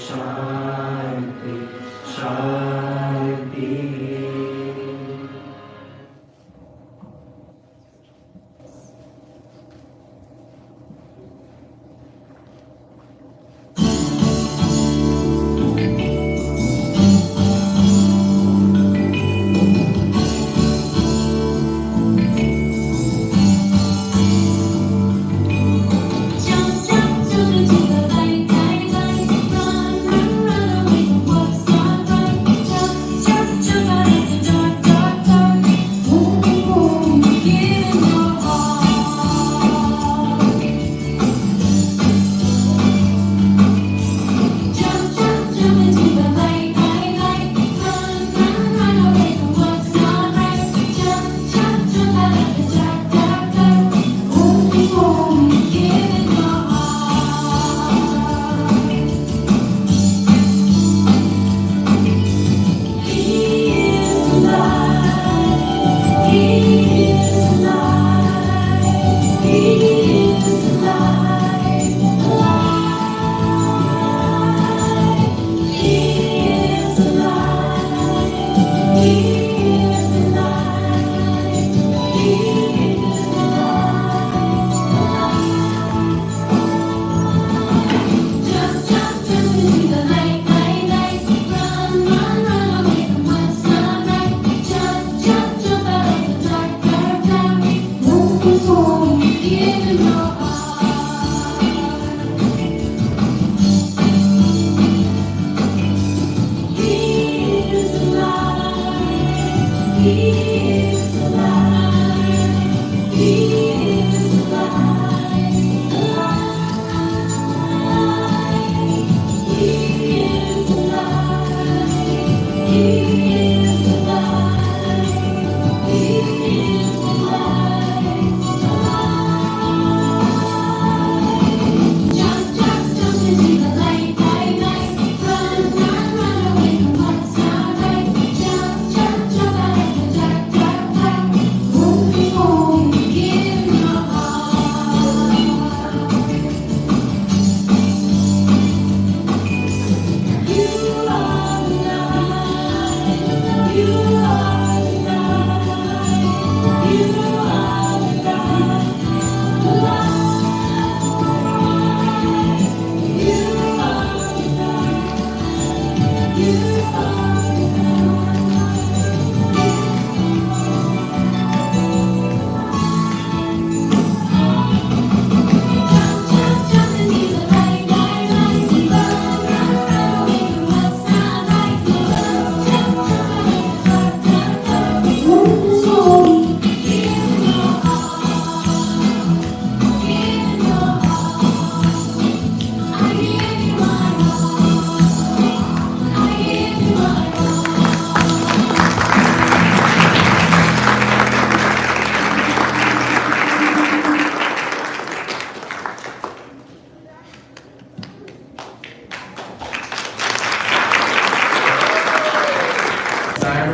Shanti, Shanti.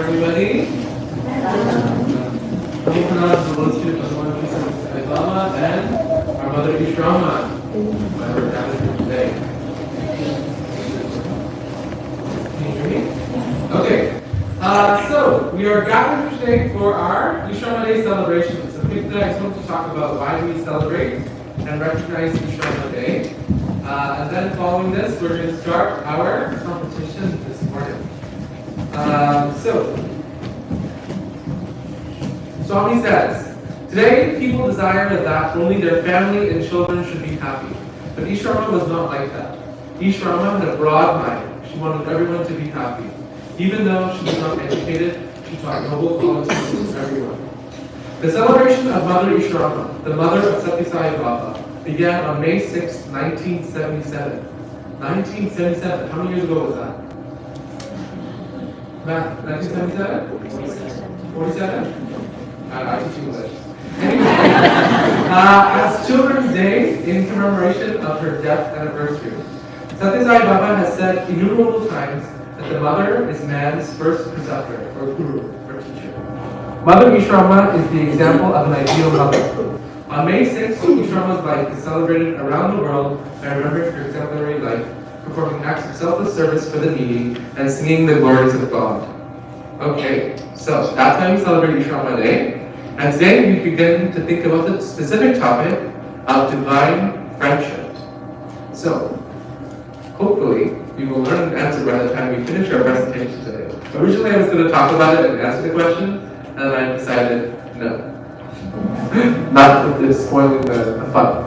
Everybody, open up the worship of one piece of Easwaramma and our mother Easwaramma, why we're gathered here today. Can you hear me? Okay. So we are gathered here today for our Easwaramma Day celebration. So today I just want to talk about why we celebrate and recognize Easwaramma Day. And then following this, we're going to start our competition this morning. Swami says, today people desire that only their family and children should be happy. But Easwaramma was not like that. Easwaramma had a broad mind. She wanted everyone to be happy. Even though she was not educated, she taught noble qualities to everyone. The celebration of Mother Easwaramma, the mother of Sathya Sai Baba, began on May 6, 1977. 1977, how many years ago was that? Math, 1977? 47? I teach English. Anyway, as Children's Day in commemoration of her death anniversary, Sathya Sai Baba has said innumerable times that the mother is man's first preceptor, or guru, or teacher. Mother Easwaramma is the example of an ideal mother. On May 6th, Easwaramma's life is celebrated around the world by remembering her exemplary life, performing acts of selfless service for the needy, and singing the glories of God. Okay, so that's how we celebrate Easwaramma Day. And today we begin to think about the specific topic of divine friendship. So, hopefully, we will learn an answer by the time we finish our presentation today. Originally, I was going to talk about it and answer the question, and then I decided no. Not with this spoiling the fun.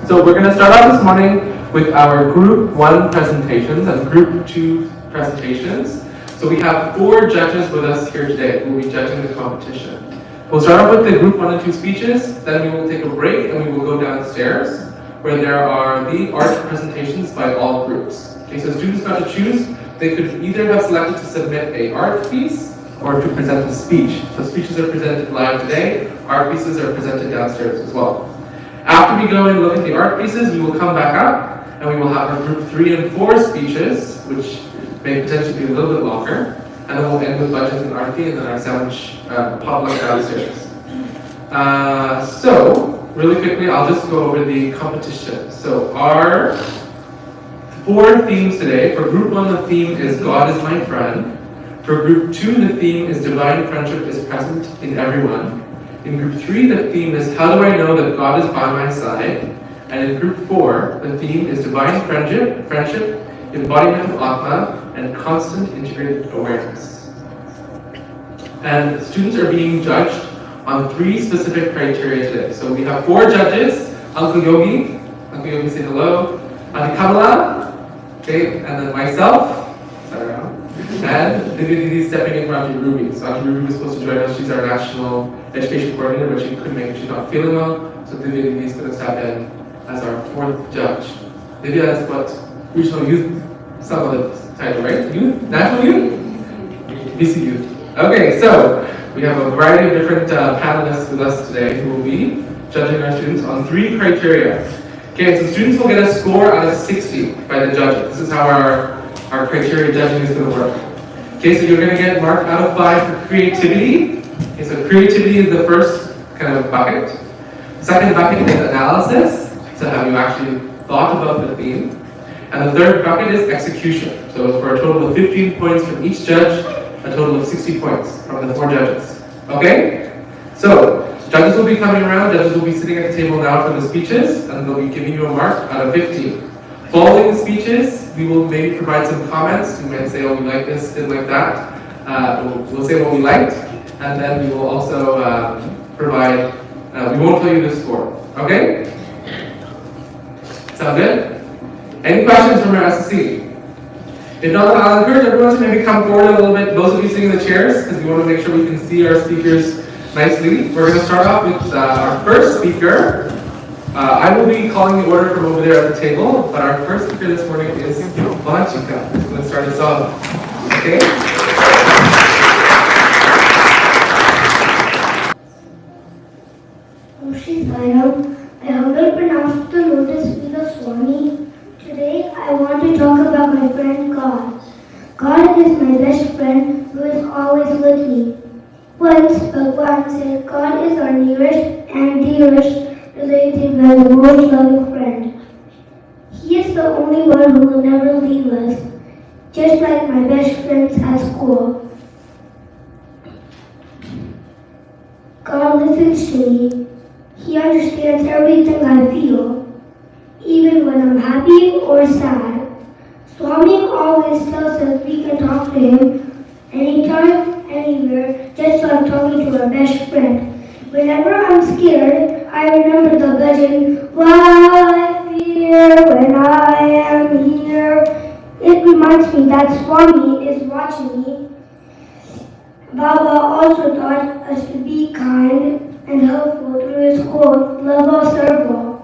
So we're going to start out this morning with our Group 1 presentations and Group 2 presentations. So we have 4 judges with us here today who will be judging the competition. We'll start off with the Group 1 and 2 speeches, then we will take a break and we will go downstairs where there are the art presentations by all groups. Okay, so students got to choose. They could either have selected to submit an art piece or to present a speech. So speeches are presented live today, art pieces are presented downstairs as well. After we go and look at the art pieces, we will come back up and we will have our Group 3 and 4 speeches, which may potentially be a little bit longer. And then we'll end with budgets and arti and then our sandwich potluck downstairs. So, really quickly, I'll just go over the competition. So our 4 themes today. For Group 1, the theme is God is my friend. For Group 2, the theme is divine friendship is present in everyone. In Group 3, the theme is how do I know that God is by my side? And in Group 4, the theme is divine friendship, embodiment of Atma, and constant integrated awareness. And students are being judged on 3 specific criteria today. So we have 4 judges, Uncle Yogi say hello, Auntie Kamala, okay, and then myself, and Divya stepping in for Auntie Ruby. So Auntie Ruby was supposed to join us, she's our national education coordinator, but she couldn't make it, she's not feeling well, so Divya is going to step in as our 4th judge. Divya is what? Regional Youth, some of the title, right? Youth? National Youth? BC Youth. Okay, so we have a variety of different panelists with us today who will be judging our students on 3 criteria. Okay, so students will get a score out of 60 by the judges. This is how our criteria judging is going to work. Okay, so you're going to get marked out of 5 for creativity. Okay, so creativity is the first kind of bucket. The second bucket is analysis. So have you actually thought about the theme? And the third bucket is execution. So for a total of 15 points from each judge, a total of 60 points from the 4 judges. Okay? So, judges will be coming around, judges will be sitting at the table now for the speeches, and they'll be giving you a mark out of 15. Following the speeches, we will maybe provide some comments. We might say, oh, we like this, didn't like that. We'll say what we liked, and then we will also provide, we won't tell you the score. Okay? Sound good? Any questions from our SSC? If not, I'll encourage everyone to maybe come forward a little bit, those of you sitting in the chairs, because we want to make sure we can see our speakers nicely. We're going to start off with our first speaker. I will be calling the order from over there at the table, but our first speaker this morning is Vanchika, who's going to start us off. Okay? I humbly pronounce the lotus feet of Swami. Today, I want to talk about my friend God. God is my best friend who is always with me. Once, Bhagwan said, God is our nearest and dearest relative and the most loving friend. He is the only one who will never leave us, just like my best friends at school. God listens to me. He understands everything I feel, even when I'm happy or sad. Swami always tells us we can talk to him anytime, anywhere, just like talking to our best friend. Whenever I'm scared, I remember the legend, why fear when I am here? It reminds me that Swami is watching me. Baba also taught us to be kind and helpful through his quote, love all, serve all.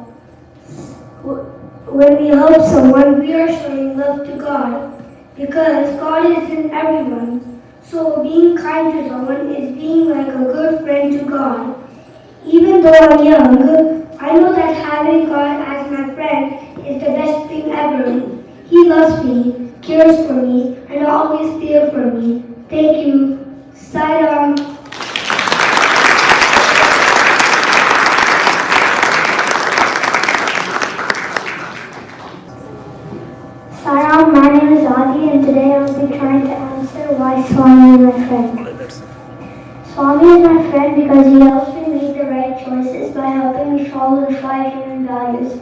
When we help someone, we are showing love to God, because God is in everyone. So being kind to someone is being like a good friend to God. Even though I'm young, I know that having God as my friend is the best thing ever. He loves me, cares for me, and always there for me. Thank you. Sairam. Swami is my friend. Swami is my friend because he helps me make the right choices by helping me follow the 5 human values.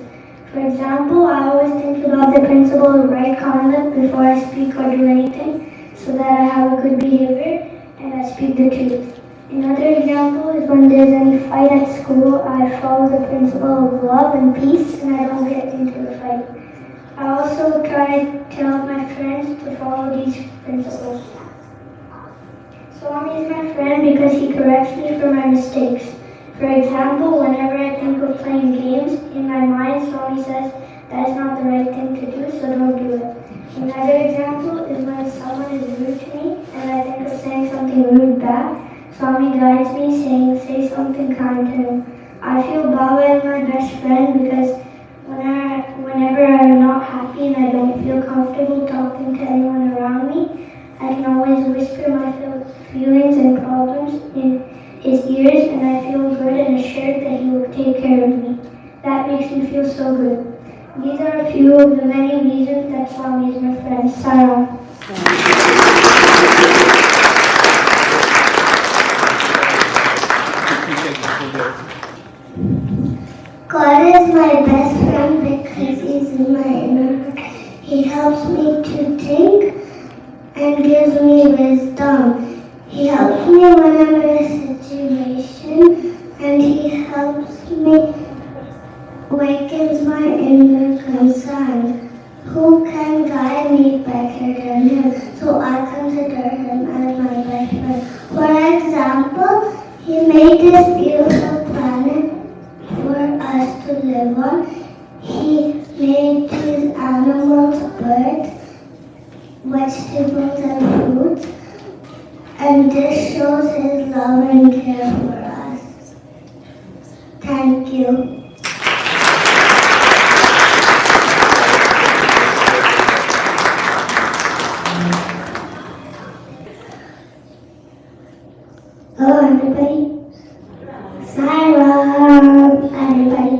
For example, I always think about the principle of right conduct before I speak or do anything, so that I have a good behavior and I speak the truth. Another example is when there's any fight at school, I follow the principle of love and peace and I don't get into the fight. I also try to tell my friends to follow these principles. Swami is my friend because he corrects me for my mistakes. For example, whenever I think of playing games, in my mind Swami says that is not the right thing to do, so don't do it. Another example is when someone is rude to me and I think of saying something rude back, Swami guides me saying, say something kind to him. I feel Baba is my best friend because whenever I'm not happy and I don't feel comfortable talking to anyone around me, I can always whisper my feelings and problems in his ears and I feel good and assured that he will take care of me. That makes me feel so good. These are a few of the many reasons that Swami is my friend. Sarah. God is my best friend because he's in my inner heart. He helps me to think and gives me wisdom. He helps me when I'm in a situation and he helps me wakens my inner concern. Who can guide me better than him? So I consider him as my best friend. For example, he made this beautiful planet for us to live on. He made these animals, birds, vegetables and fruits, and this shows his love and care for us. Thank you. Hello everybody. Sarah, everybody.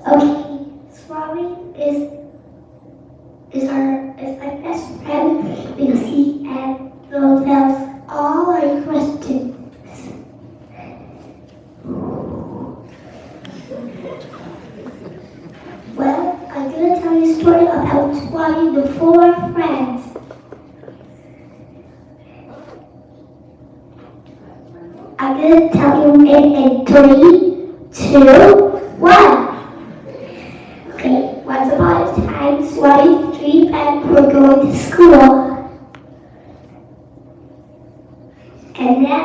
Okay, Swami is my best friend because he answers all our questions. Well, I'm gonna tell you a story about Swami the 4 friends. I'm gonna tell you in 3, 2, 1. Okay, once upon a time, Swami 3 friends were going to school. And then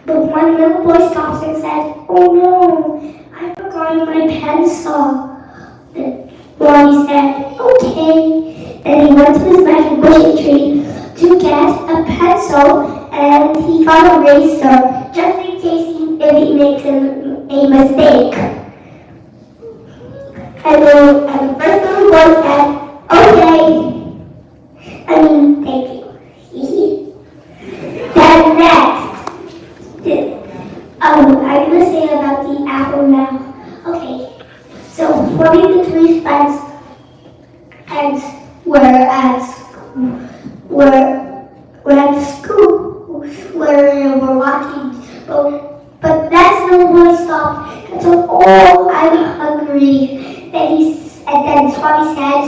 the one little boy stops and said, "Oh no, I forgot my pencil." The boy said, "Okay." Then he went to his magic bushy tree to get a pencil and he got a eraser just in case if he makes a mistake. And the first little boy said, "Okay." Thank you. Then next, I'm gonna say about the apple now. Okay, so one of the 3 friends were at school, where we're walking, but that little boy stopped and said, "Oh, I'm hungry." And then Swami said,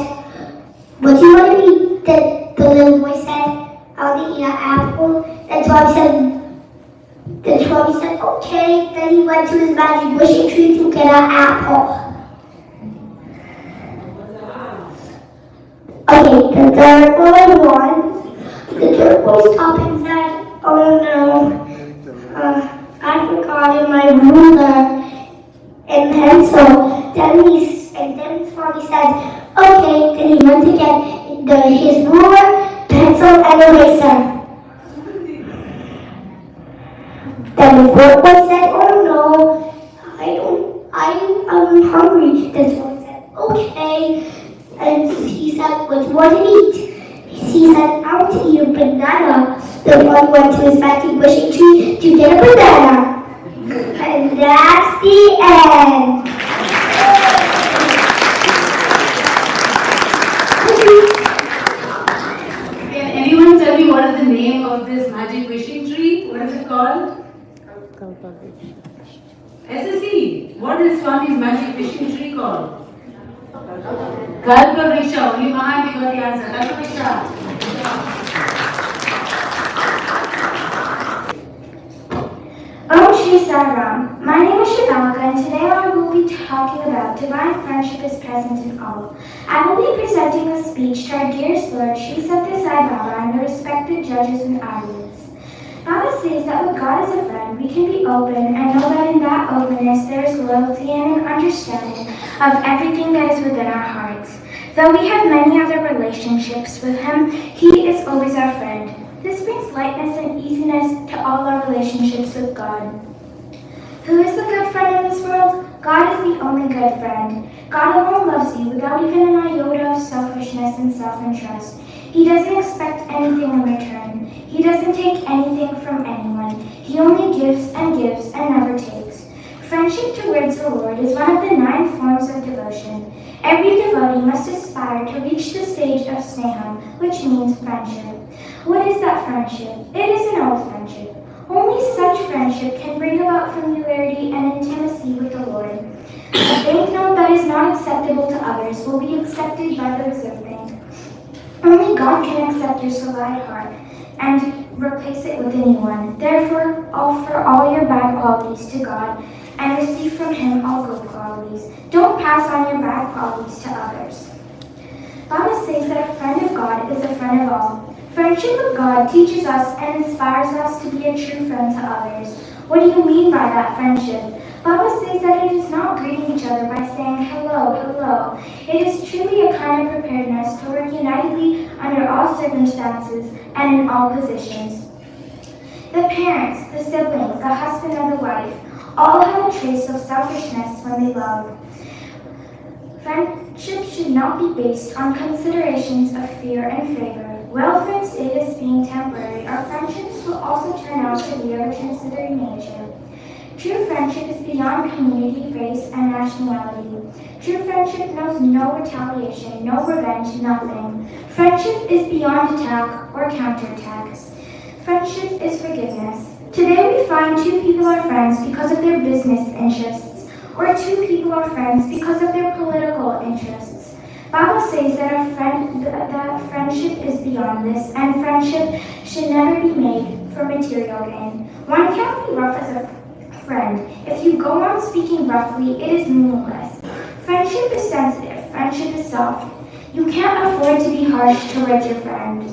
"What do you want to eat?" The little boy said, "I want to eat an apple." And Swami said, "Okay." Then he went to his magic bushy tree to get an apple. Okay, the third boy stopped and said, "Oh no, I forgot my ruler and pencil." Then Swami said, "Okay." Then he went to get his ruler, pencil, and eraser. Then the 4th boy said, "Oh no, I'm hungry." Then Swami said, "Okay." And he said, "What do you want to eat?" He said, "I want to eat a banana." The boy went to his magic bushy tree to get a banana. And that's the end. SSC, what is Swami's magic fishing tree called? Kalpavriksha. Only Mahan got the answer. Kalpavriksha. Shri Saram. My name is Shivalka, and today I will be talking about divine friendship is present in all. I will be presenting a speech to our dearest Lord Shri Sathya Sai Baba and the respected judges and audience. Baba says that with God as a friend, we can be open and know that in that openness there is loyalty and an understanding of everything that is within our hearts. Though we have many other relationships with Him, He is always our friend. This brings lightness and easiness to all our relationships with God. Who is the good friend in this world? God is the only good friend. God alone loves you without even an iota of selfishness and self-interest. He doesn't expect anything in return. He doesn't take anything from anyone. He only gives and never takes. Friendship towards the Lord is one of the 9 forms of devotion. Every devotee must aspire to reach the stage of sneham, which means friendship. What is that friendship? It is an old friendship. Only such friendship can bring about familiarity and intimacy with the Lord. A banknote that is not acceptable to others will be accepted by the Reserve Bank. Only God can accept your salaried heart and replace it with a new one. Therefore, offer all your bad qualities to God and receive from Him all good qualities. Don't pass on your bad qualities to others. Baba says that a friend of God is a friend of all. Friendship with God teaches us and inspires us to be a true friend to others. What do you mean by that friendship? Baba says that it is not greeting each other by saying hello, hello. It is truly a kind of preparedness to work unitedly under all circumstances and in all positions. The parents, the siblings, the husband and the wife, all have a trace of selfishness when they love. Friendship should not be based on considerations of fear and favor. Well fenced it is being temporary, our friendships will also turn out to be of a considering nature. True friendship is beyond community, race, and nationality. True friendship knows no retaliation, no revenge, nothing. Friendship is beyond attack or counterattack. Friendship is forgiveness. Today we find 2 people are friends because of their business interests, or 2 people are friends because of their political interests. Baba says that that friendship is beyond this, and friendship should never be made for material gain. One can't be rough as a friend. If you go on speaking roughly, it is meaningless. Friendship is sensitive. Friendship is soft. You can't afford to be harsh towards your friend.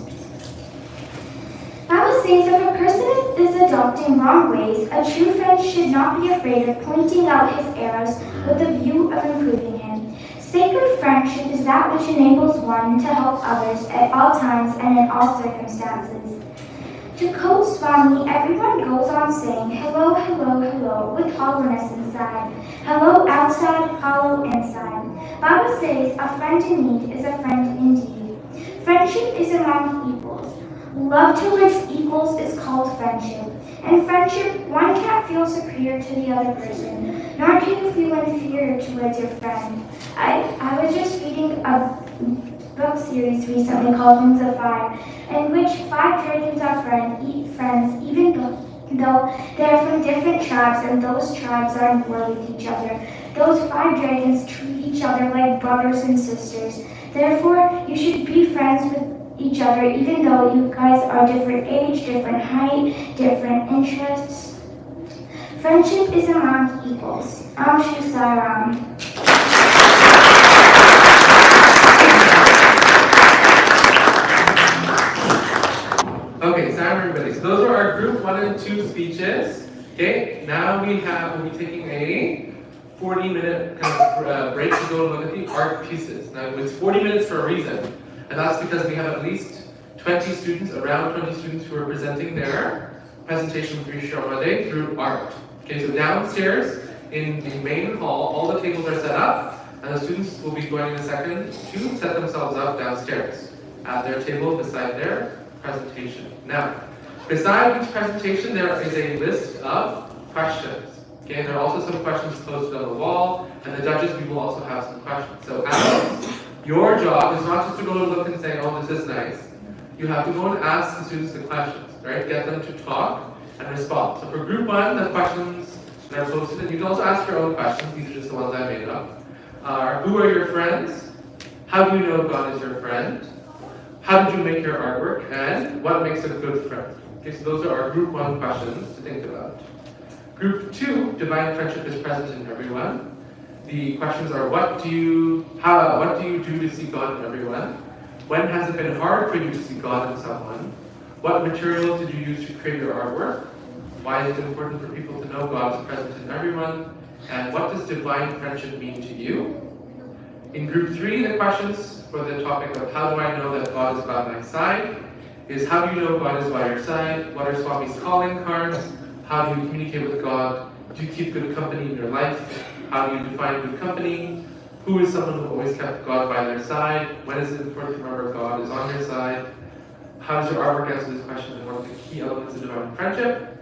Baba says if a person is adopting wrong ways, a true friend should not be afraid of pointing out his errors with the view of improving him. Sacred friendship is that which enables one to help others at all times and in all circumstances. To quote Swami, everyone goes on saying, hello, hello, hello, with hollowness inside. Hello outside, hollow inside. Baba says a friend in need is a friend indeed. Friendship is among equals. Love towards equals is called friendship. In friendship, one can't feel superior to the other person, nor can you feel inferior towards your friend. I was just reading a book series recently called Wings of Fire, in which 5 dragons are friends, even though they are from different tribes and those tribes are in war with each other. Those 5 dragons treat each other like brothers and sisters. Therefore, you should be friends with each other even though you guys are different age, different height, different interests. Friendship is among equals. Shri Saram. Okay, Sam, everybody. So those are our group 1 and 2 speeches. Okay, now we'll be taking a 40-minute kind of break to go look at the art pieces. Now it's 40 minutes for a reason, and that's because we have at least 20 students, around 20 students who are presenting their presentation with Easwaramma Day through art. Okay, so downstairs in the main hall, all the tables are set up, and the students will be going in a second to set themselves up downstairs at their table beside their presentation. Now, beside each presentation, there is a list of questions. Okay, there are also some questions posted on the wall, and the judges, we will also have some questions. So, adults, your job is not just to go and look and say, oh, this is nice. You have to go and ask the students the questions, right? Get them to talk and respond. So for group 1, the questions And I posted it. You can also ask your own questions. These are just the ones I made up. Who are your friends? How do you know God is your friend? How did you make your artwork? And what makes a good friend? Okay, so those are our group 1 questions to think about. Group 2, divine friendship is present in everyone. The questions are, what do you do to see God in everyone? When has it been hard for you to see God in someone? What materials did you use to create your artwork? Why is it important for people to know God is present in everyone? And what does divine friendship mean to you? In group 3, the questions for the topic of how do I know that God is by my side is, how do you know God is by your side? What are Swami's calling cards? How do you communicate with God? Do you keep good company in your life? How do you define good company? Who is someone who always kept God by their side? When is it important to remember God is on your side? How does your artwork answer this question, and what are the key elements of divine friendship?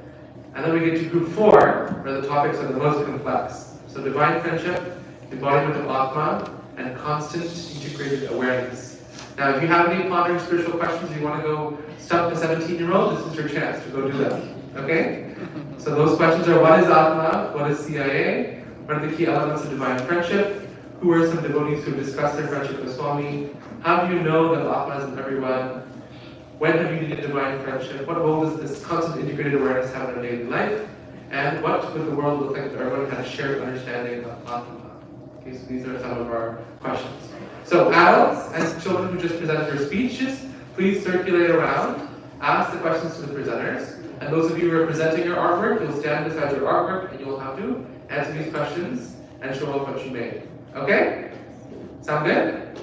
And then we get to group 4, where the topics are the most complex. So divine friendship, embodiment of Atma, and constant integrated awareness. Now, if you have any pondering spiritual questions, you want to go stump a 17-year-old, this is your chance to go do that. Okay? So those questions are, what is Atma? What is CIA? What are the key elements of divine friendship? Who are some devotees who have discussed their friendship with Swami? How do you know that Atma is in everyone? When have you needed divine friendship? What role does this constant integrated awareness have in our daily life? And what would the world look like if everyone had a shared understanding of Atma? Okay, so these are some of our questions. So adults and children who just presented their speeches, please circulate around, ask the questions to the presenters. And those of you who are presenting your artwork, you'll stand beside your artwork and you'll have to answer these questions and show off what you made. Okay? Sound good?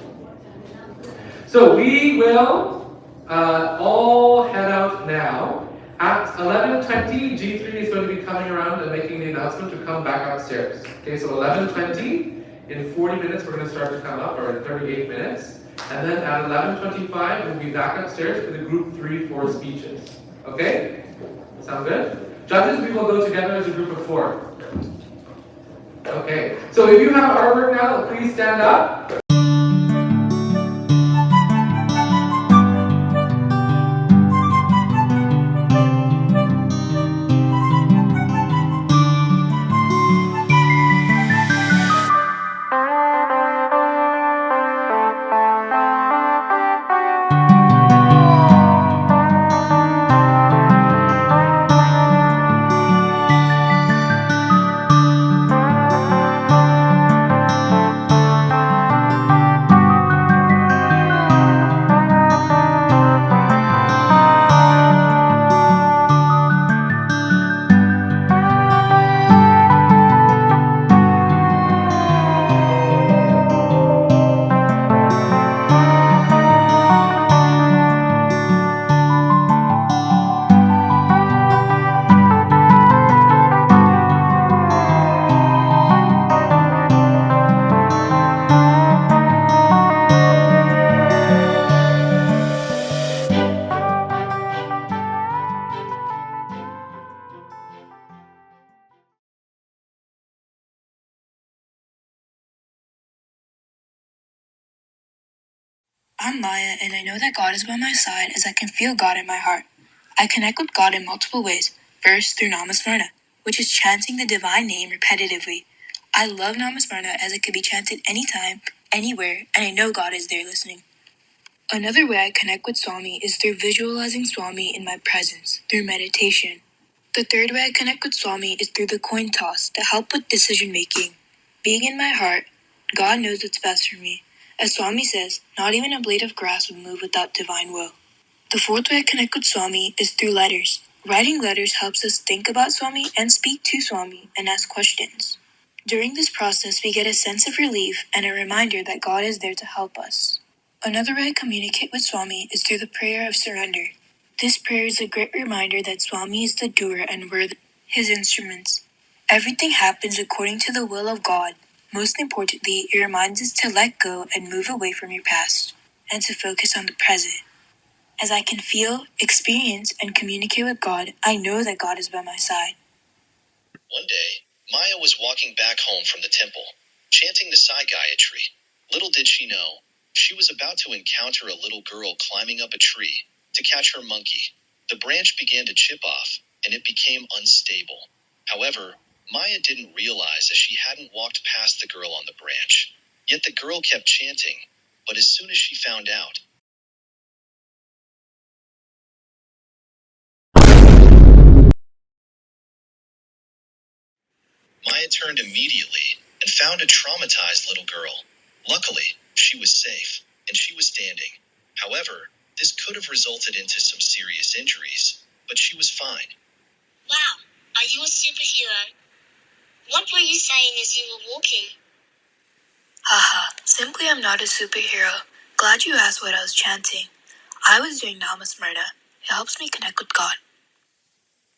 So we will all head out now. At 11:20, G3 is going to be coming around and making the announcement to come back upstairs. Okay, so 11:20, in 40 minutes we're going to start to come up, or in 38 minutes. And then at 11:25, we'll be back upstairs for the group 3-4 speeches. Okay? Sound good? Judges, we will go together as a group of 4. Okay, so if you have artwork now, please stand up. I'm Maya, and I know that God is by my side as I can feel God in my heart. I connect with God in multiple ways. First, through Namasmarna, which is chanting the divine name repetitively. I love Namasmarna as it can be chanted anytime, anywhere, and I know God is there listening. Another way I connect with Swami is through visualizing Swami in my presence, through meditation. The third way I connect with Swami is through the coin toss to help with decision making. Being in my heart, God knows what's best for me. As Swami says, not even a blade of grass would move without divine will. The fourth way I connect with Swami is through letters. Writing letters helps us think about Swami and speak to Swami and ask questions. During this process, we get a sense of relief and a reminder that God is there to help us. Another way I communicate with Swami is through the prayer of surrender. This prayer is a great reminder that Swami is the doer and we're his instruments. Everything happens according to the will of God. Most importantly, it reminds us to let go and move away from your past, and to focus on the present. As I can feel, experience, and communicate with God, I know that God is by my side. One day, Maya was walking back home from the temple, chanting the Sai Gayatri. Little did she know, she was about to encounter a little girl climbing up a tree to catch her monkey. The branch began to chip off, and it became unstable. However, Maya didn't realize that she hadn't walked past the girl on the branch. Yet the girl kept chanting, but as soon as she found out, Maya turned immediately and found a traumatized little girl. Luckily, she was safe, and she was standing. However, this could have resulted into some serious injuries, but she was fine. Wow, are you a superhero? What were you saying as you were walking? Haha, simply I'm not a superhero. Glad you asked what I was chanting. I was doing Namasmarta. It helps me connect with God.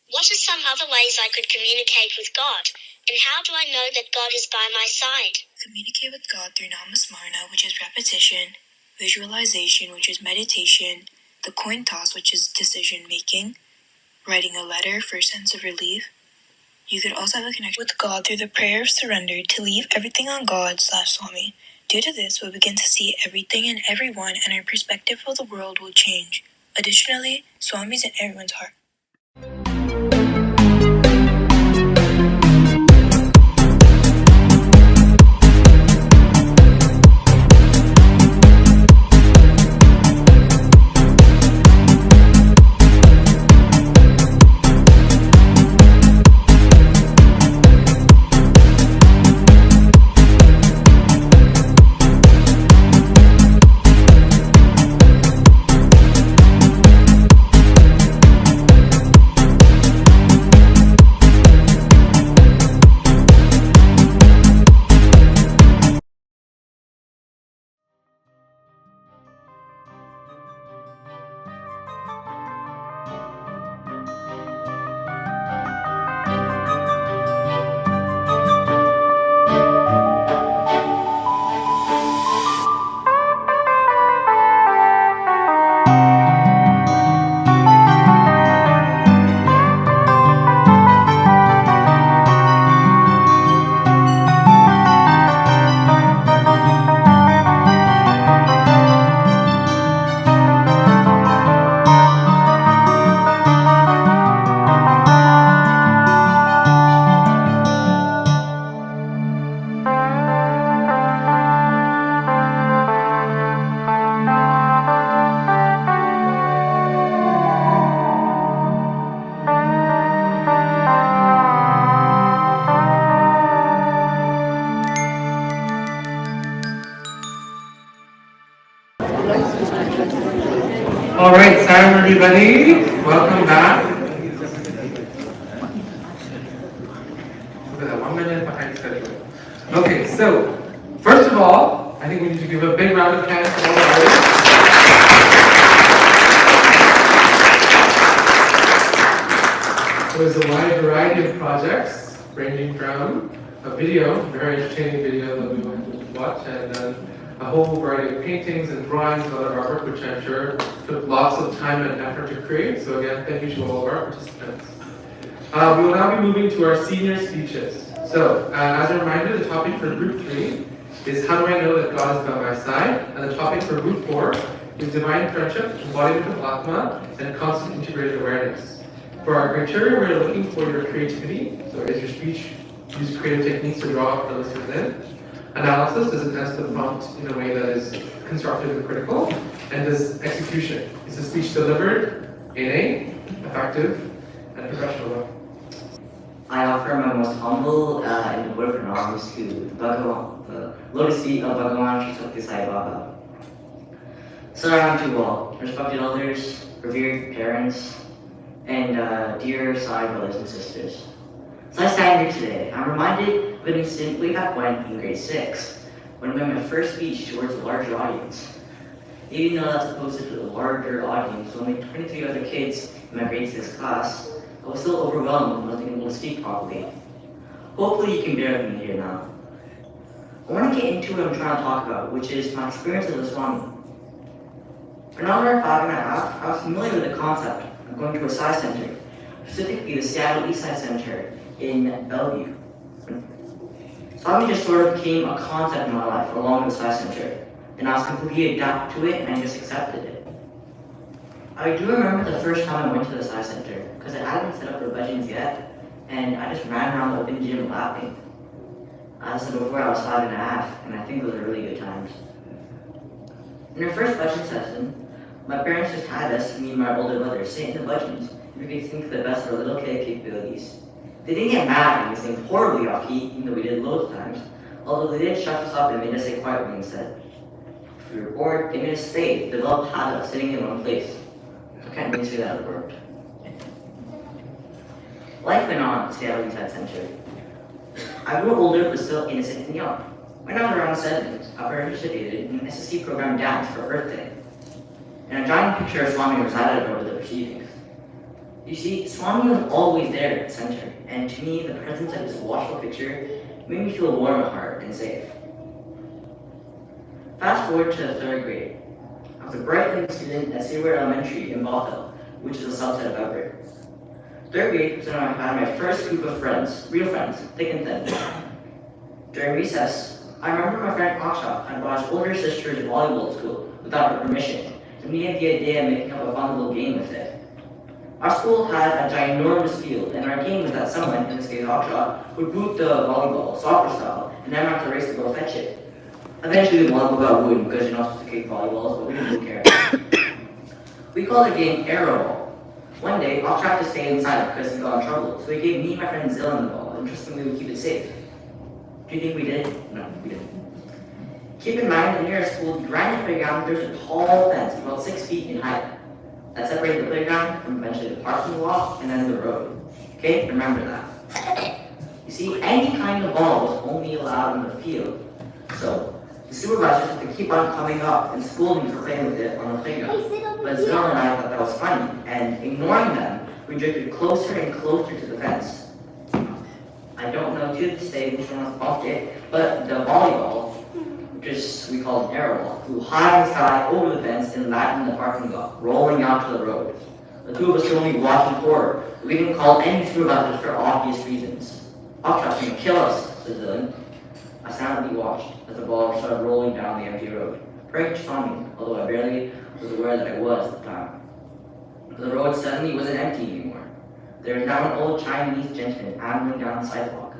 What are some other ways I could communicate with God? And how do I know that God is by my side? Communicate with God through Namasmarta, which is repetition, visualization, which is meditation, the coin toss, which is decision making, writing a letter for a sense of relief. You could also have a connection with God through the prayer of surrender to leave everything on God/Swami. Due to this, we'll begin to see everything and everyone, and our perspective of the world will change. Additionally, Swami is in everyone's heart. All right, Sam, everybody, welcome back. Look at that, 1 minute behind schedule. Okay, so first of all, I think we need to give a big round of applause to all the artists. There was a wide variety of projects, ranging from a video, very entertaining video that we went to watch, and then a whole variety of paintings and drawings and other artwork, which I'm sure took lots of time and effort to create. So again, thank you to all of our participants. We will now be moving to our senior speeches. So, as a reminder, the topic for Group 3 is How Do I Know That God Is By My Side? And the topic for Group 4 is Divine Friendship, Embodiment of Atma, and Constant Integrated Awareness. For our criteria, we're looking for your creativity. So, is your speech use creative techniques to draw out the listeners in? Analysis, does it answer the prompt in a way that is constructive and critical? And does execution, is the speech delivered in a effective and professional way? I offer my most humble and devoted regards to the lotus feet of Bhagavan Sri Sakti Sai Baba. Salam to you all, respected elders, revered parents, and dear Sai brothers and sisters. As I stand here today, I'm reminded of an incident way back when in grade 6, when I made my first speech towards a larger audience. Even though that's opposed to the larger audience, with only 23 other kids in my grade 6 class, I was still overwhelmed and wasn't able to speak properly. Hopefully you can bear with me here now. I want to get into what I'm trying to talk about, which is my experience as a Swami. For another 5.5, I was familiar with the concept of going to a Sai Center, specifically the Seattle Eastside Center in Bellevue. Swami just sort of became a concept in my life along with Sai Center, and I was completely adapted to it and I just accepted it. I do remember the first time I went to the Sai Center, because I hadn't set up for budgets yet, and I just ran around the open gym laughing. As I said before, I was 5.5, and I think those are really good times. In our first budget session, my parents just had us, me and my older brother, sit in the budgets. We could think to the best of our little kid capabilities. They didn't get mad when we sang horribly off key, even though we did loads of times, although they did shut us up and made us stay quietly instead. If we were bored, they made us stay, develop a habit of sitting in one place. I can't really say that it worked. Life went on at Seattle Eastside Center. I grew older but still innocent and young. When I was around 7, I participated in an SSC program dance for Earth Day. And a giant picture of Swami was added over the proceedings. You see, Swami was always there at the center, and to me, the presence of his watchful picture made me feel warm at heart and safe. Fast forward to the 3rd grade. I was a bright young student at Easwaramma Elementary in Bothell, which is a subset of Everett. 3rd grade was when I had my first group of friends, real friends, thick and thin. During recess, I remember my friend Aksha had brought his older sister to volleyball school without her permission, and we had the idea of making up a fun little game with it. Our school had a ginormous field, and our game was that someone, in this case Aksha, would boot the volleyball, soccer style, and then have to race to go fetch it. Eventually the volleyball got ruined because you're not supposed to kick volleyballs, but we didn't really care. We called the game arrow ball. One day, Aksha had to stay inside because he got in trouble, so he gave me and my friend Zillan the ball, and trusting we would keep it safe. Do you think we did? No, we didn't. Keep in mind that near our school, the grand playground, there's a tall fence about 6 feet in height that separated the playground from eventually the parking lot and then the road. Okay, remember that. You see, any kind of ball was only allowed in the field, so the supervisors had to keep on coming up and scolding for playing with it on the playground. But Zillan and I thought that was funny, and ignoring them, we drifted closer and closer to the fence. I don't know to this day which one of us bumped it, but the volleyball, which we called an arrow ball, flew high in the sky over the fence and landed in the parking lot, rolling out to the road. The two of us could only watch in horror. We didn't call any supervisors for obvious reasons. Aksha's gonna kill us, said Zillan. I silently watched as the ball started rolling down the empty road. Praying saw me, although I barely was aware that I was at the time. The road suddenly wasn't empty anymore. There was now an old Chinese gentleman ambling down the sidewalk.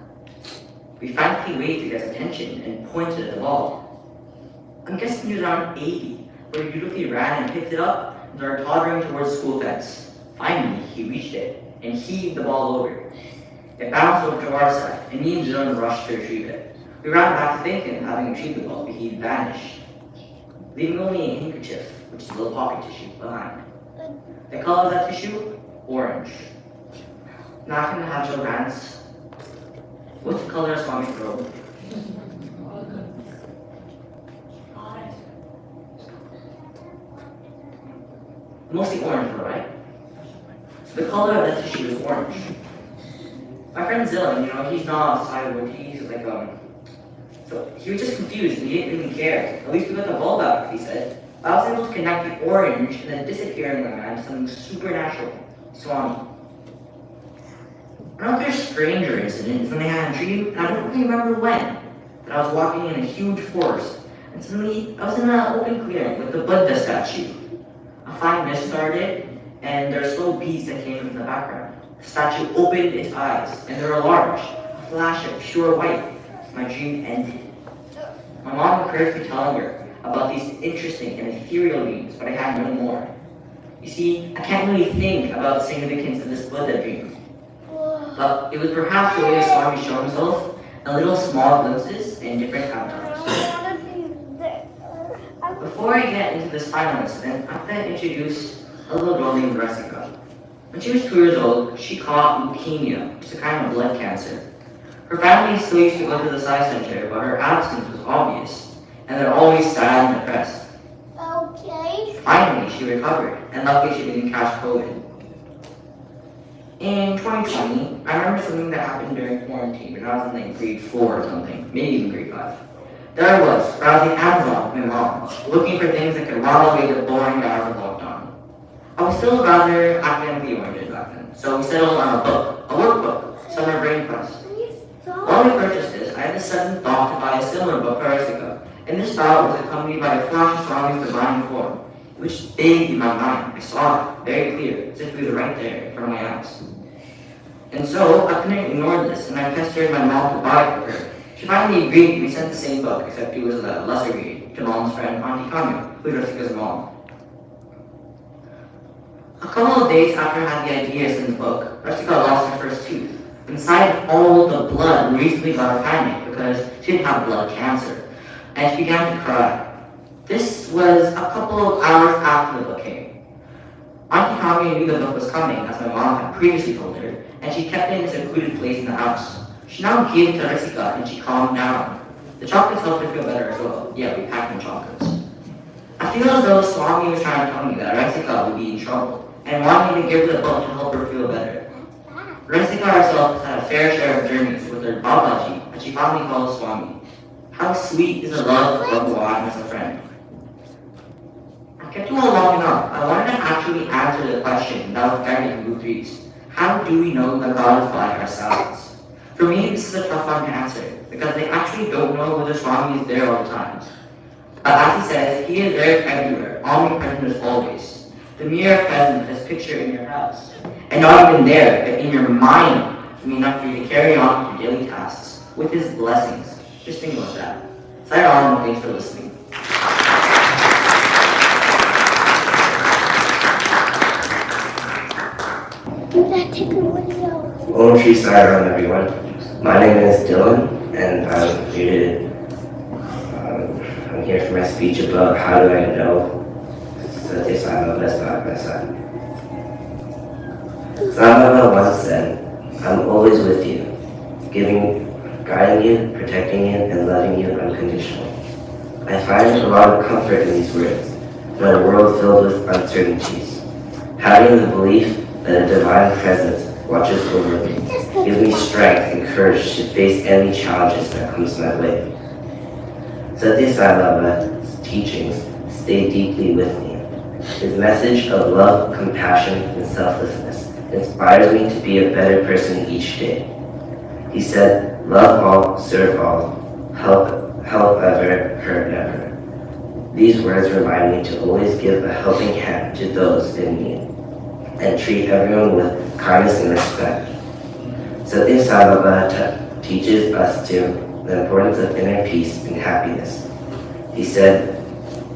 We frantically waved to get his attention and pointed at the ball. I'm guessing he was around 80, but he beautifully ran and picked it up and started tottering towards the school fence. Finally, he reached it and heaved the ball over. It bounced over to our side, and me and Zillan rushed to retrieve it. We ran back to thinking having retrieved the ball, but he vanished, leaving only a handkerchief, which is a little pocket tissue, behind. The color of that tissue? Orange. Not gonna have your hands. What's the color of Swami's robe? Mostly orange, right? So the color of that tissue is orange. My friend Zillan, he's not a cyborg, he's like, so he was just confused and he didn't really care. At least we got the ball back, he said. I was able to connect the orange and then disappearing my mind to something supernatural. Swami. Another stranger incident is when I had a dream, and I don't really remember when, but I was walking in a huge forest, and suddenly I was in an open clearing with the Buddha statue. A fine mist started, and there were slow beats that came from the background. The statue opened its eyes, and they were large, a flash of pure white. My dream ended. My mom encouraged me telling her about these interesting and ethereal dreams, but I had no more. You see, I can't really think about the significance of this Buddha dream. But it was perhaps the way the Swami showed himself, in little small glimpses and different avatars. Before I get into this final incident, I'm going to introduce a little girl named Jessica. When she was 2 years old, she caught leukemia, which is a kind of blood cancer. Her family still used to go to the Psi Center, but her absence was obvious, and they're always sad and depressed. Okay. Finally, she recovered, and luckily she didn't catch COVID. In 2020, I remember something that happened during quarantine when I was in like grade 4 or something, maybe even grade 5. There I was, browsing Amazon with my mom, looking for things that could while away the boring hours of lockdown. I was still rather academically oriented back then, so we settled on a book, a workbook, Summer Brain Quest. While we purchased this, I had the sudden thought to buy a similar book for Jessica, and this thought was accompanied by a flash of Swami's divine form, which stayed in my mind. I saw it very clear, as if it was right there in front of my eyes. And so I couldn't ignore this, and I pestered my mom to buy it for her. She finally agreed. We sent the same book, except it was a lesser read, to Mom's friend Auntie Kanya, who was Rosika's mom. A couple of days after I had the ideas in the book, Rosika lost her first tooth. Inside all the blood, we recently got a panic because she didn't have blood cancer, and she began to cry. This was a couple of hours after the book came. Auntie Kami knew the book was coming, as my mom had previously told her, and she kept it in a secluded place in the house. She now gave it to Rosika, and she calmed down. The chocolates helped her feel better as well. Yeah, we packed in chocolates. I feel as though Swami was trying to tell me that Rosika would be in trouble, and wanted me to give her the book to help her feel better. Rosika herself has had a fair share of journeys with her Babaji, and she finally called Swami. How sweet is the love of Bhagwan as a friend. I kept you all long enough. I wanted to actually answer the question that was buried in Group 3's. How do we know that God is by our sides? For me, this is a tough one to answer, because they actually don't know whether Swami is there all the time. But as he says, he is there everywhere, omnipresent as always. The mere presence is pictured in your house. And not even there, but in your mind, enough for you to carry on with your daily tasks, with his blessings. Just think about that. Sayonara, thanks for listening. Om Shri Sai Ram, everyone. My name is Dylan, and I'm here for my speech about how do I know Satya Sai Baba is by my side. Sai Baba once said, "I'm always with you, guiding you, protecting you, and loving you unconditionally." I find a lot of comfort in these words in a world filled with uncertainties. Having the belief that a divine presence watches over me gives me strength and courage to face any challenges that comes my way. Satya Sai Baba's teachings stay deeply with me. His message of love, compassion, and selflessness inspires me to be a better person each day. He said, "Love all, serve all, help ever, hurt never." These words remind me to always give a helping hand to those in need and treat everyone with kindness and respect. Satya Sai Baba teaches us the importance of inner peace and happiness. He said,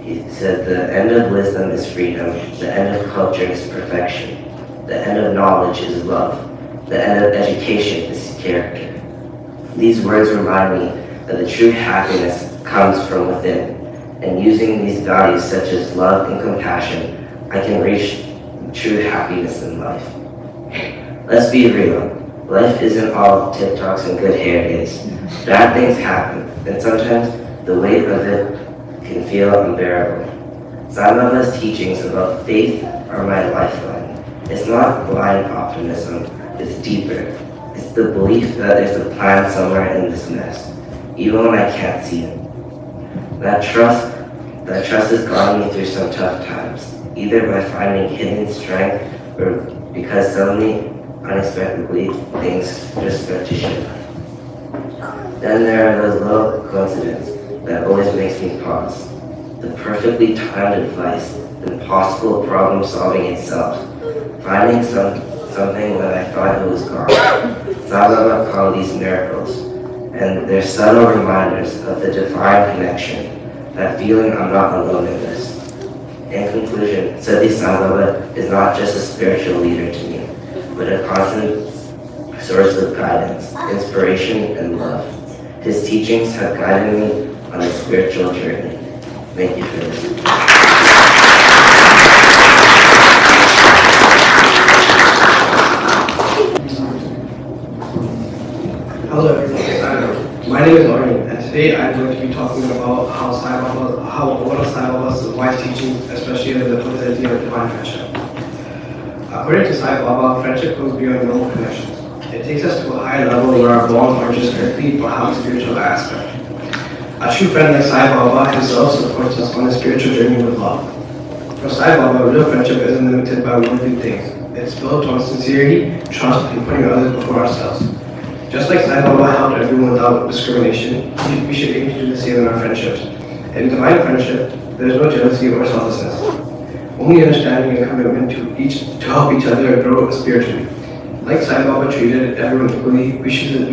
the end of wisdom is freedom, the end of culture is perfection, the end of knowledge is love, the end of education is character. These words remind me that the true happiness comes from within, and using these values such as love and compassion, I can reach true happiness in life. Let's be real. Life isn't all TikToks and good hair days. Bad things happen, and sometimes the weight of it can feel unbearable. Sai Baba's teachings about faith are my lifeline. It's not blind optimism, it's deeper. It's the belief that there's a plan somewhere in this mess, even when I can't see it. That trust has gotten me through some tough times, either by finding hidden strength or because suddenly, unexpectedly, things just start to shift. Then there are those little coincidences that always makes me pause. The perfectly timed advice, the impossible problem solving itself, finding something when I thought it was gone. Sai Baba called these miracles, and they're subtle reminders of the divine connection, that feeling I'm not alone in this. In conclusion, Satya Sai Baba is not just a spiritual leader to me, but a constant source of guidance, inspiration, and love. His teachings have guided me on a spiritual journey. Thank you for listening. Hello everyone, my name is Orion, and today I'm going to be talking about one of Sai Baba's wise teachings, especially in the idea of divine friendship. According to Sai Baba, friendship goes beyond normal connections. It takes us to a higher level where our bonds aren't just earthly, but have a spiritual aspect. A true friend like Sai Baba himself supports us on a spiritual journey with love. For Sai Baba, real friendship isn't limited by worldly things. It's built on sincerity, trust, and putting others before ourselves. Just like Sai Baba helped everyone without discrimination, we should aim to do the same in our friendships. In divine friendship, there is no jealousy or selflessness. Only understanding and commitment to help each other grow spiritually. Like Sai Baba treated everyone equally, we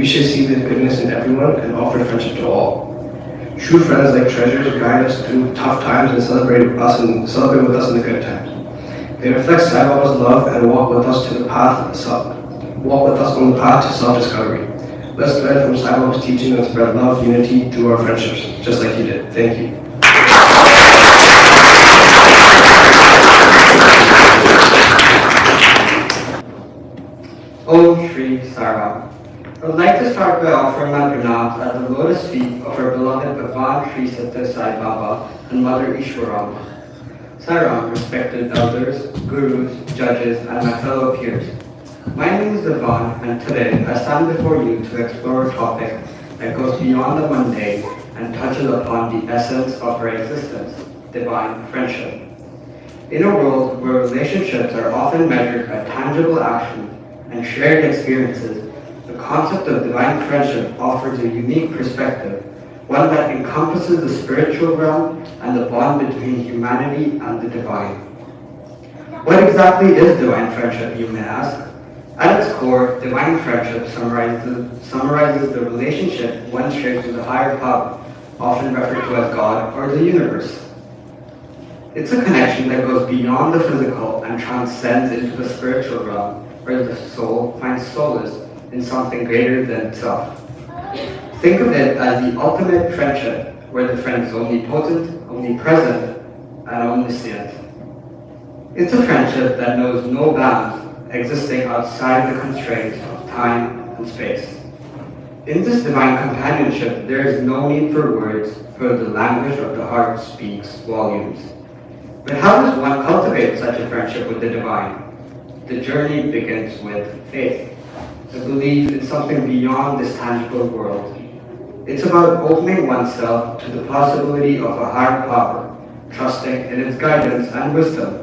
should see the goodness in everyone and offer friendship to all. True friends like treasures guide us through tough times and celebrate with us in the good times. They reflect Sai Baba's love and walk with us on the path to self-discovery. Let's learn from Sai Baba's teaching and spread love, unity through our friendships, just like he did. Thank you. Om Shri Saram. I would like to start by offering my pranams at the lotus feet of our beloved Bhagwan Sri Satya Sai Baba and Mother Easwaramma. Saram, respected elders, gurus, judges, and my fellow peers. My name is Devan, and today I stand before you to explore a topic that goes beyond the mundane and touches upon the essence of our existence, divine friendship. In a world where relationships are often measured by tangible actions and shared experiences, the concept of divine friendship offers a unique perspective, one that encompasses the spiritual realm and the bond between humanity and the divine. What exactly is divine friendship, you may ask? At its core, divine friendship summarizes the relationship one shares with a higher power, often referred to as God or the universe. It's a connection that goes beyond the physical and transcends into the spiritual realm, where the soul finds solace in something greater than itself. Think of it as the ultimate friendship, where the friend is omnipotent, omnipresent, and omniscient. It's a friendship that knows no bounds, existing outside the constraints of time and space. In this divine companionship, there is no need for words, for the language of the heart speaks volumes. But how does one cultivate such a friendship with the divine? The journey begins with faith, a belief in something beyond this tangible world. It's about opening oneself to the possibility of a higher power, trusting in its guidance and wisdom.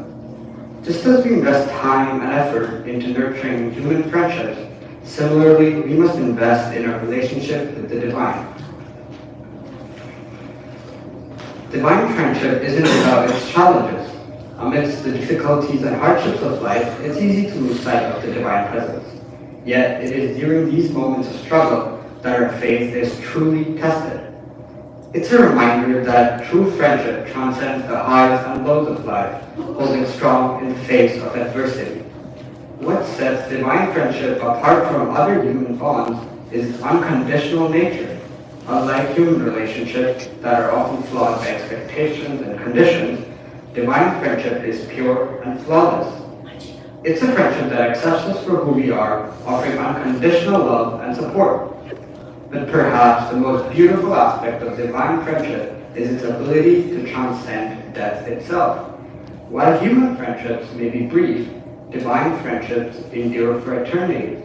Just as we invest time and effort into nurturing human friendships, similarly, we must invest in our relationship with the divine. Divine friendship isn't without its challenges. Amidst the difficulties and hardships of life, it's easy to lose sight of the divine presence. Yet, it is during these moments of struggle that our faith is truly tested. It's a reminder that true friendship transcends the highs and lows of life, holding strong in the face of adversity. What sets divine friendship apart from other human bonds is its unconditional nature. Unlike human relationships that are often flawed by expectations and conditions, divine friendship is pure and flawless. It's a friendship that accepts us for who we are, offering unconditional love and support. But perhaps the most beautiful aspect of divine friendship is its ability to transcend death itself. While human friendships may be brief, divine friendships endure for eternity.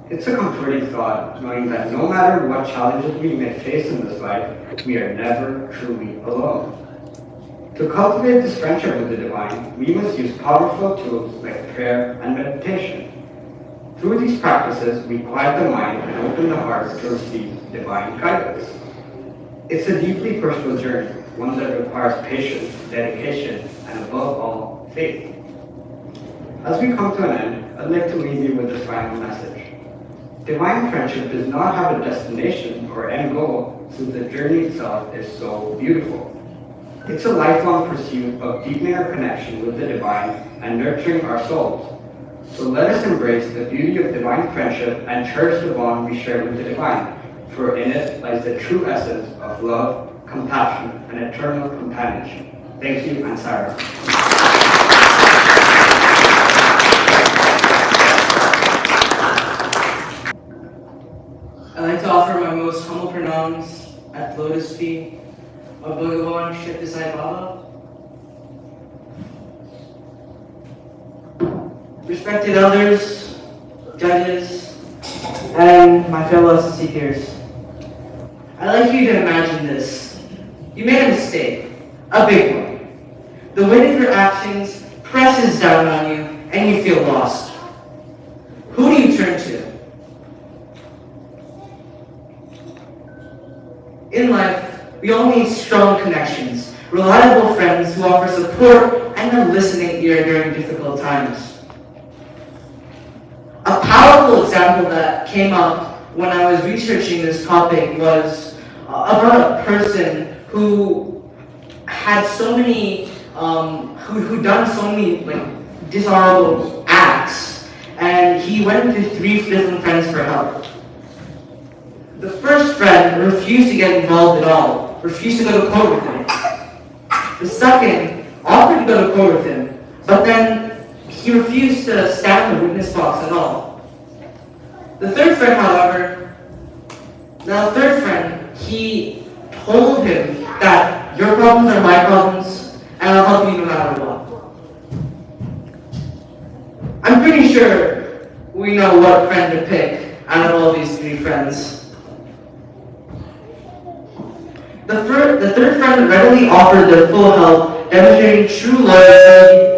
It's a comforting thought, knowing that no matter what challenges we may face in this life, we are never truly alone. To cultivate this friendship with the divine, we must use powerful tools like prayer and meditation. Through these practices, we quiet the mind and open the heart to receive divine guidance. It's a deeply personal journey, one that requires patience, dedication, and above all, faith. As we come to an end, I'd like to leave you with this final message. Divine friendship does not have a destination or end goal, since the journey itself is so beautiful. It's a lifelong pursuit of deepening our connection with the divine and nurturing our souls. So let us embrace the beauty of divine friendship and cherish the bond we share with the divine, for in it lies the true essence of love, compassion, and eternal companionship. Thank you, and Sarah. I'd like to offer my most humble pranams at lotus feet of Bhagavan Sri Sai Baba. Respected elders, judges, and my fellow SSC peers, I'd like you to imagine this. You made a mistake, a big one. The weight of your actions presses down on you and you feel lost. Who do you turn to? In life, we all need strong connections, reliable friends who offer support and a listening ear during difficult times. A powerful powerful example that came up when I was researching this topic was about a person who had so many, who done so many like dishonorable acts, and he went to 3 different friends for help. The first friend refused to get involved at all, refused to go to court with him. The second offered to go to court with him, but then he refused to stand in the witness box at all. The third friend, however, he told him that your problems are my problems, and I'll help you no matter what. I'm pretty sure we know what friend to pick out of all these 3 friends. The third friend readily offered their full help, demonstrating true loyalty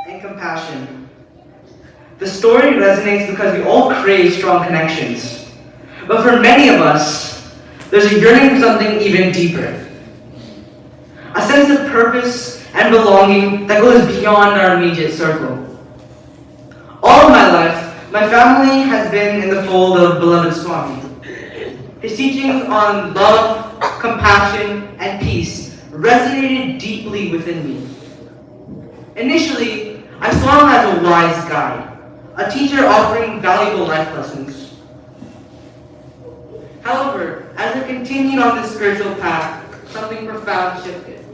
and compassion. The story resonates because we all crave strong connections. But for many of us, there's a yearning for something even deeper. A sense of purpose and belonging that goes beyond our immediate circle. All of my life, my family has been in the fold of beloved Swami. His teachings on love, compassion, and peace resonated deeply within me. Initially, I saw him as a wise guide, a teacher offering valuable life lessons. However, as I continued on this spiritual path, something profound shifted.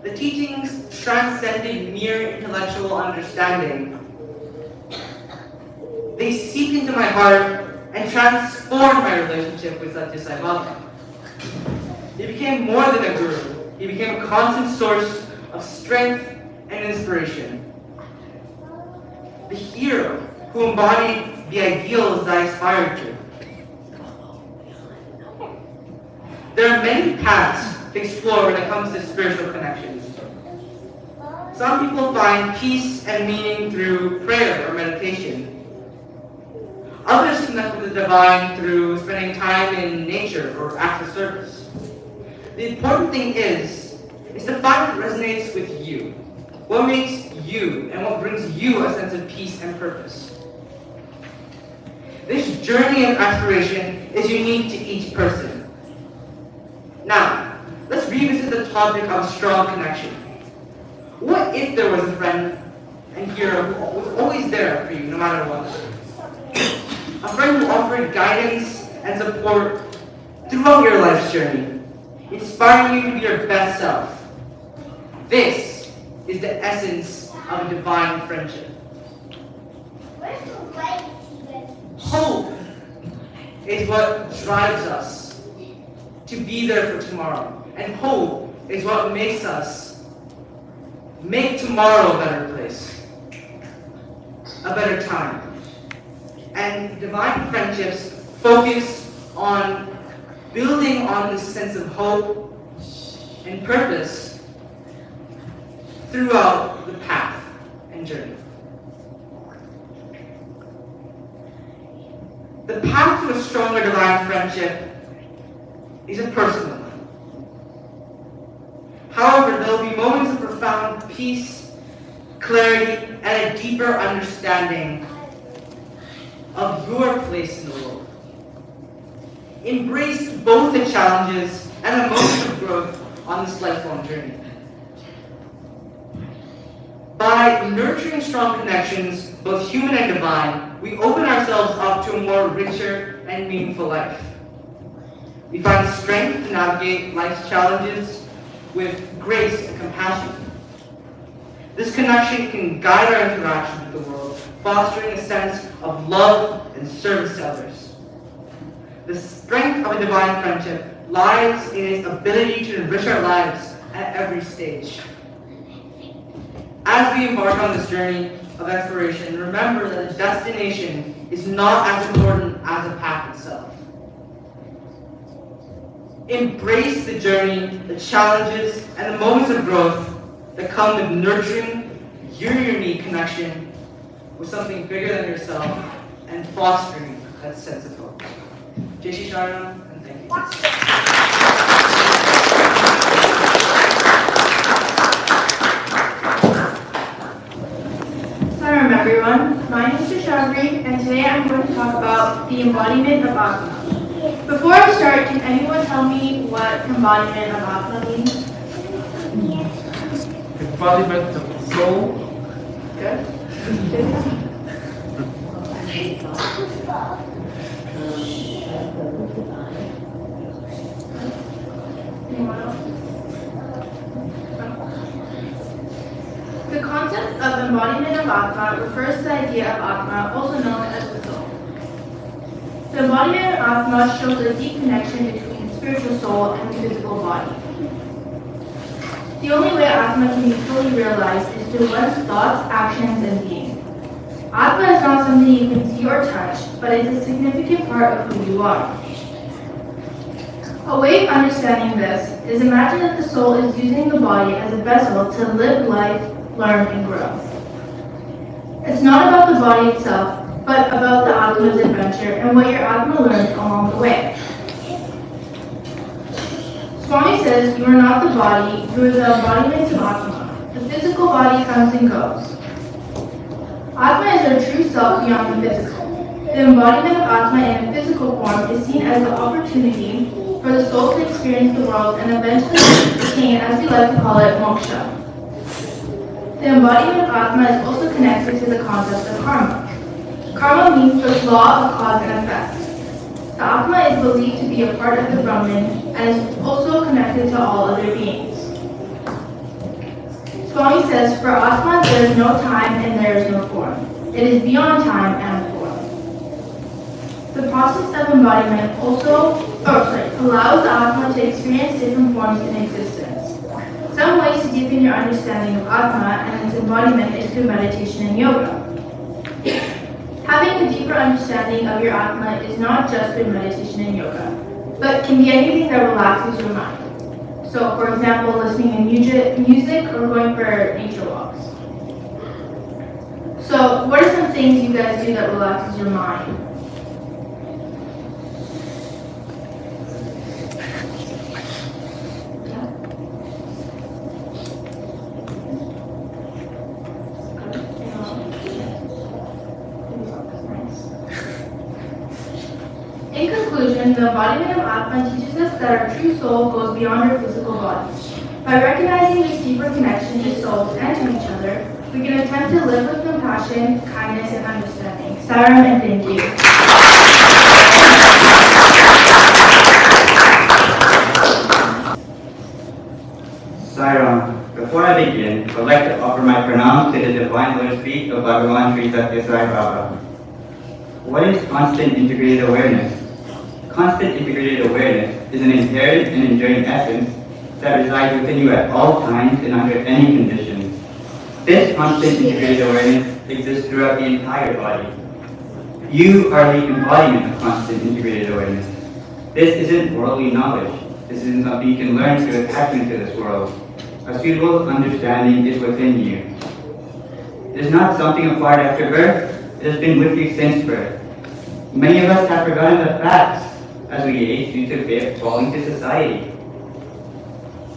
The teachings transcended mere intellectual understanding. They seeped into my heart and transformed my relationship with Satya Sai Baba. He became more than a guru. He became a constant source of strength and inspiration. The hero who embodied the ideals I aspired to. There are many paths to explore when it comes to spiritual connections. Some people find peace and meaning through prayer or meditation. Others connect with the divine through spending time in nature or acts of service. The important thing is to find what resonates with you. What makes you and what brings you a sense of peace and purpose. This journey of exploration is unique to each person. Now, let's revisit the topic of strong connection. What if there was a friend and hero who was always there for you no matter what? A friend who offered guidance and support throughout your life's journey, inspiring you to be your best self. This is the essence of a divine friendship. Hope is what drives us to be there for tomorrow. And hope is what makes us make tomorrow a better place, a better time. And divine friendships focus on building on this sense of hope and purpose throughout the path and journey. The path to a stronger divine friendship is a personal one. However, there will be moments of profound peace, clarity, and a deeper understanding of your place in the world. Embrace both the challenges and the moments of growth on this lifelong journey. By nurturing strong connections, both human and divine, we open ourselves up to a more richer and meaningful life. We find strength to navigate life's challenges with grace and compassion. This connection can guide our interactions with the world, fostering a sense of love and service to others. The strength of a divine friendship lies in its ability to enrich our lives at every stage. As we embark on this journey of exploration, remember that the destination is not as important as the path itself. Embrace the journey, the challenges, and the moments of growth that come with nurturing your unique connection with something bigger than yourself and fostering that sense of hope. Jai Shri Sharanam, and thank you. Saram everyone. My the embodiment of Atma. Before I start, can anyone tell me what embodiment of Atma means? Embodiment of the soul. Good. Anyone else? The concept of embodiment of Atma refers to the idea of Atma, also known as the soul. The embodiment of Atma shows a deep connection between the spiritual soul and the physical body. The only way Atma can be fully realized is through one's thoughts, actions, and being. Atma is not something you can see or touch, but it's a significant part of who you are. A way of understanding this is imagine that the soul is using the body as a vessel to live life, learn, and grow. It's not about the body itself, but about the Atma's adventure and what your Atma learns along the way. Swami says you are not the body, you are the embodiment of Atma. The physical body comes and goes. Atma is our true self beyond the physical. The embodiment of Atma in a physical form is seen as the opportunity for the soul to experience the world and eventually attain, as we like to call it, moksha. The embodiment of Atma is also connected to the concept of karma. Karma means the law of cause and effect. The Atma is believed to be a part of the Brahman and is also connected to all other beings. Swami says, for Atma there is no time and there is no form. It is beyond time and form. The process of embodiment allows the Atma to experience different forms in existence. Some ways to deepen your understanding of Atma and its embodiment is through meditation and yoga. Having a deeper understanding of your Atma is not just through meditation and yoga, but can be anything that relaxes your mind. So, for example, listening to music or going for nature walks. So, what are some things you guys do that relaxes your mind? In conclusion, the embodiment of Atma teaches us that our true soul goes beyond our physical body. By recognizing this deeper connection to souls and to each other, we can attempt to live with compassion, kindness, and understanding. Saram and thank you. Sairam, before I begin, I would like to offer my pranams to the Divine Lotus Feet of Bhagavan Sri Satya Sai Baba. What is constant integrated awareness? Constant integrated awareness is an inherent and enduring essence that resides within you at all times and under any conditions. This constant integrated awareness exists throughout the entire body. You are the embodiment of constant integrated awareness. This isn't worldly knowledge. This isn't something you can learn through attachment to this world. A suitable understanding is within you. It is not something acquired after birth. It has been with you since birth. Many of us have forgotten the facts as we age due to fear of falling to society,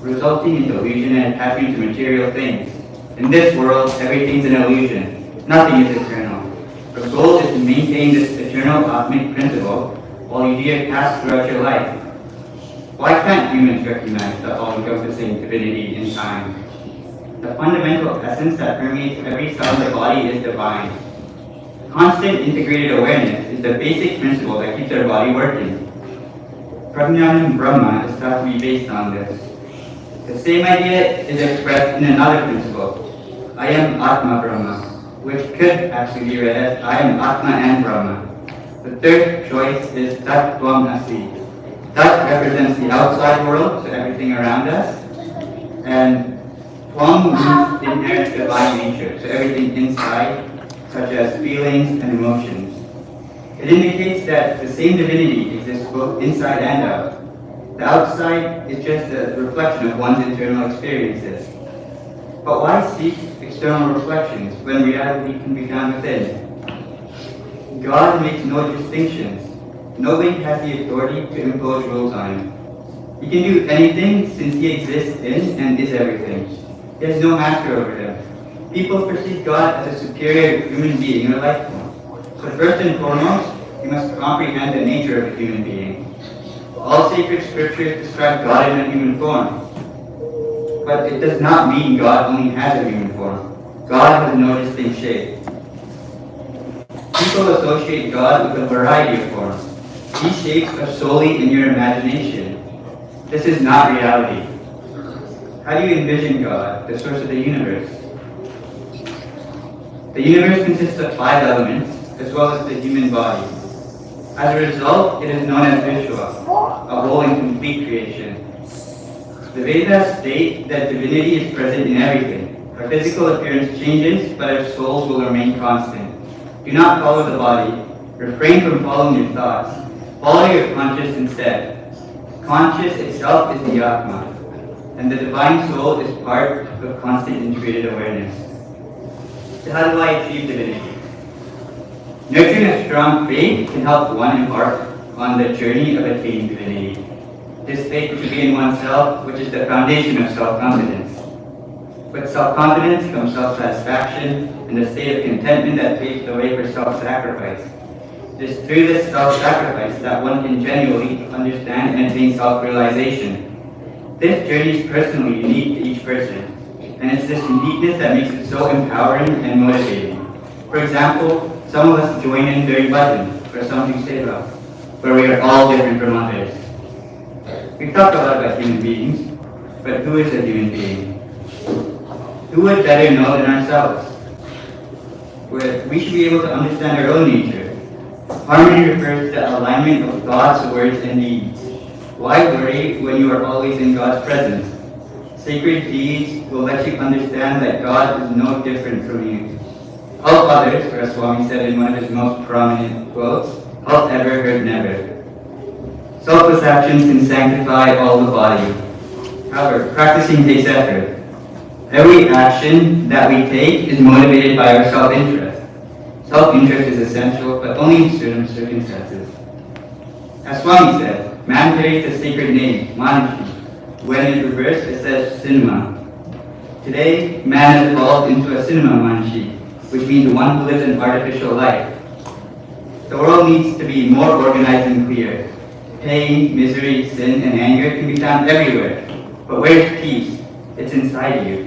resulting in delusion and attachment to material things. In this world, everything's an illusion. Nothing is eternal. The goal is to maintain this eternal Atmic principle while you do your task throughout your life. Why can't humans recognize that all encompassing divinity in time? The fundamental essence that permeates every cell of the body is divine. Constant integrated awareness is the basic principle that keeps our body working. Prajnanam Brahma is thought to be based on this. The same idea is expressed in another principle, I am Atma Brahma, which could actually be read as I am Atma and Brahma. The third choice is Tat Tvam Asi. Tat represents the outside world, so everything around us, and Tvam means the inherent divine nature, so everything inside, such as feelings and emotions. It indicates that the same divinity exists both inside and out. The outside is just a reflection of one's internal experiences. But why seek external reflections when reality can be found within? God makes no distinctions. Nobody has the authority to impose rules on him. He can do anything since he exists in and is everything. He has no master over him. People perceive God as a superior human being or life form. So first and foremost, You must comprehend the nature of a human being. All sacred scriptures describe God in a human form. But it does not mean God only has a human form. God has no distinct shape. People associate God with a variety of forms. These shapes are solely in your imagination. This is not reality. How do you envision God, the source of the universe? The universe consists of 5 elements, as well as the human body. As a result, it is known as Vishwa, a whole and complete creation. The Vedas state that divinity is present in everything. Our physical appearance changes, but our souls will remain constant. Do not follow the body. Refrain from following your thoughts. Follow your conscience instead. Conscious itself is the Atma, and the divine soul is part of constant integrated awareness. So how do I achieve divinity? Nurturing a strong faith can help one embark on the journey of attaining divinity. This faith should be in oneself, which is the foundation of self-confidence. With self-confidence comes self-satisfaction and a state of contentment that paves the way for self-sacrifice. It is through this self-sacrifice that one can genuinely understand and attain self-realization. This journey is personally unique to each person, and it's this uniqueness that makes it so empowering and motivating. For example, some of us join in during bhajan or something seva, where we are all different from others. We've talked a lot about human beings, but who is a human being? Who would better know than ourselves? We should be able to understand our own nature. Harmony refers to the alignment of thoughts, words, and deeds. Why worry when you are always in God's presence? Sacred deeds will let you understand that God is no different from you. Help others, as Swami said in one of his most prominent quotes, help ever, hurt never. Selfless actions can sanctify all the body. However, practicing takes effort. Every action that we take is motivated by our self-interest. Self-interest is essential, but only in certain circumstances. As Swami said, man carries the sacred name, Manushi. When in reverse, it says cinema. Today, man has evolved into a cinema Manushi, which means one who lives an artificial life. The world needs to be more organized and clear. Pain, misery, sin, and anger can be found everywhere. But where's peace? It's inside you.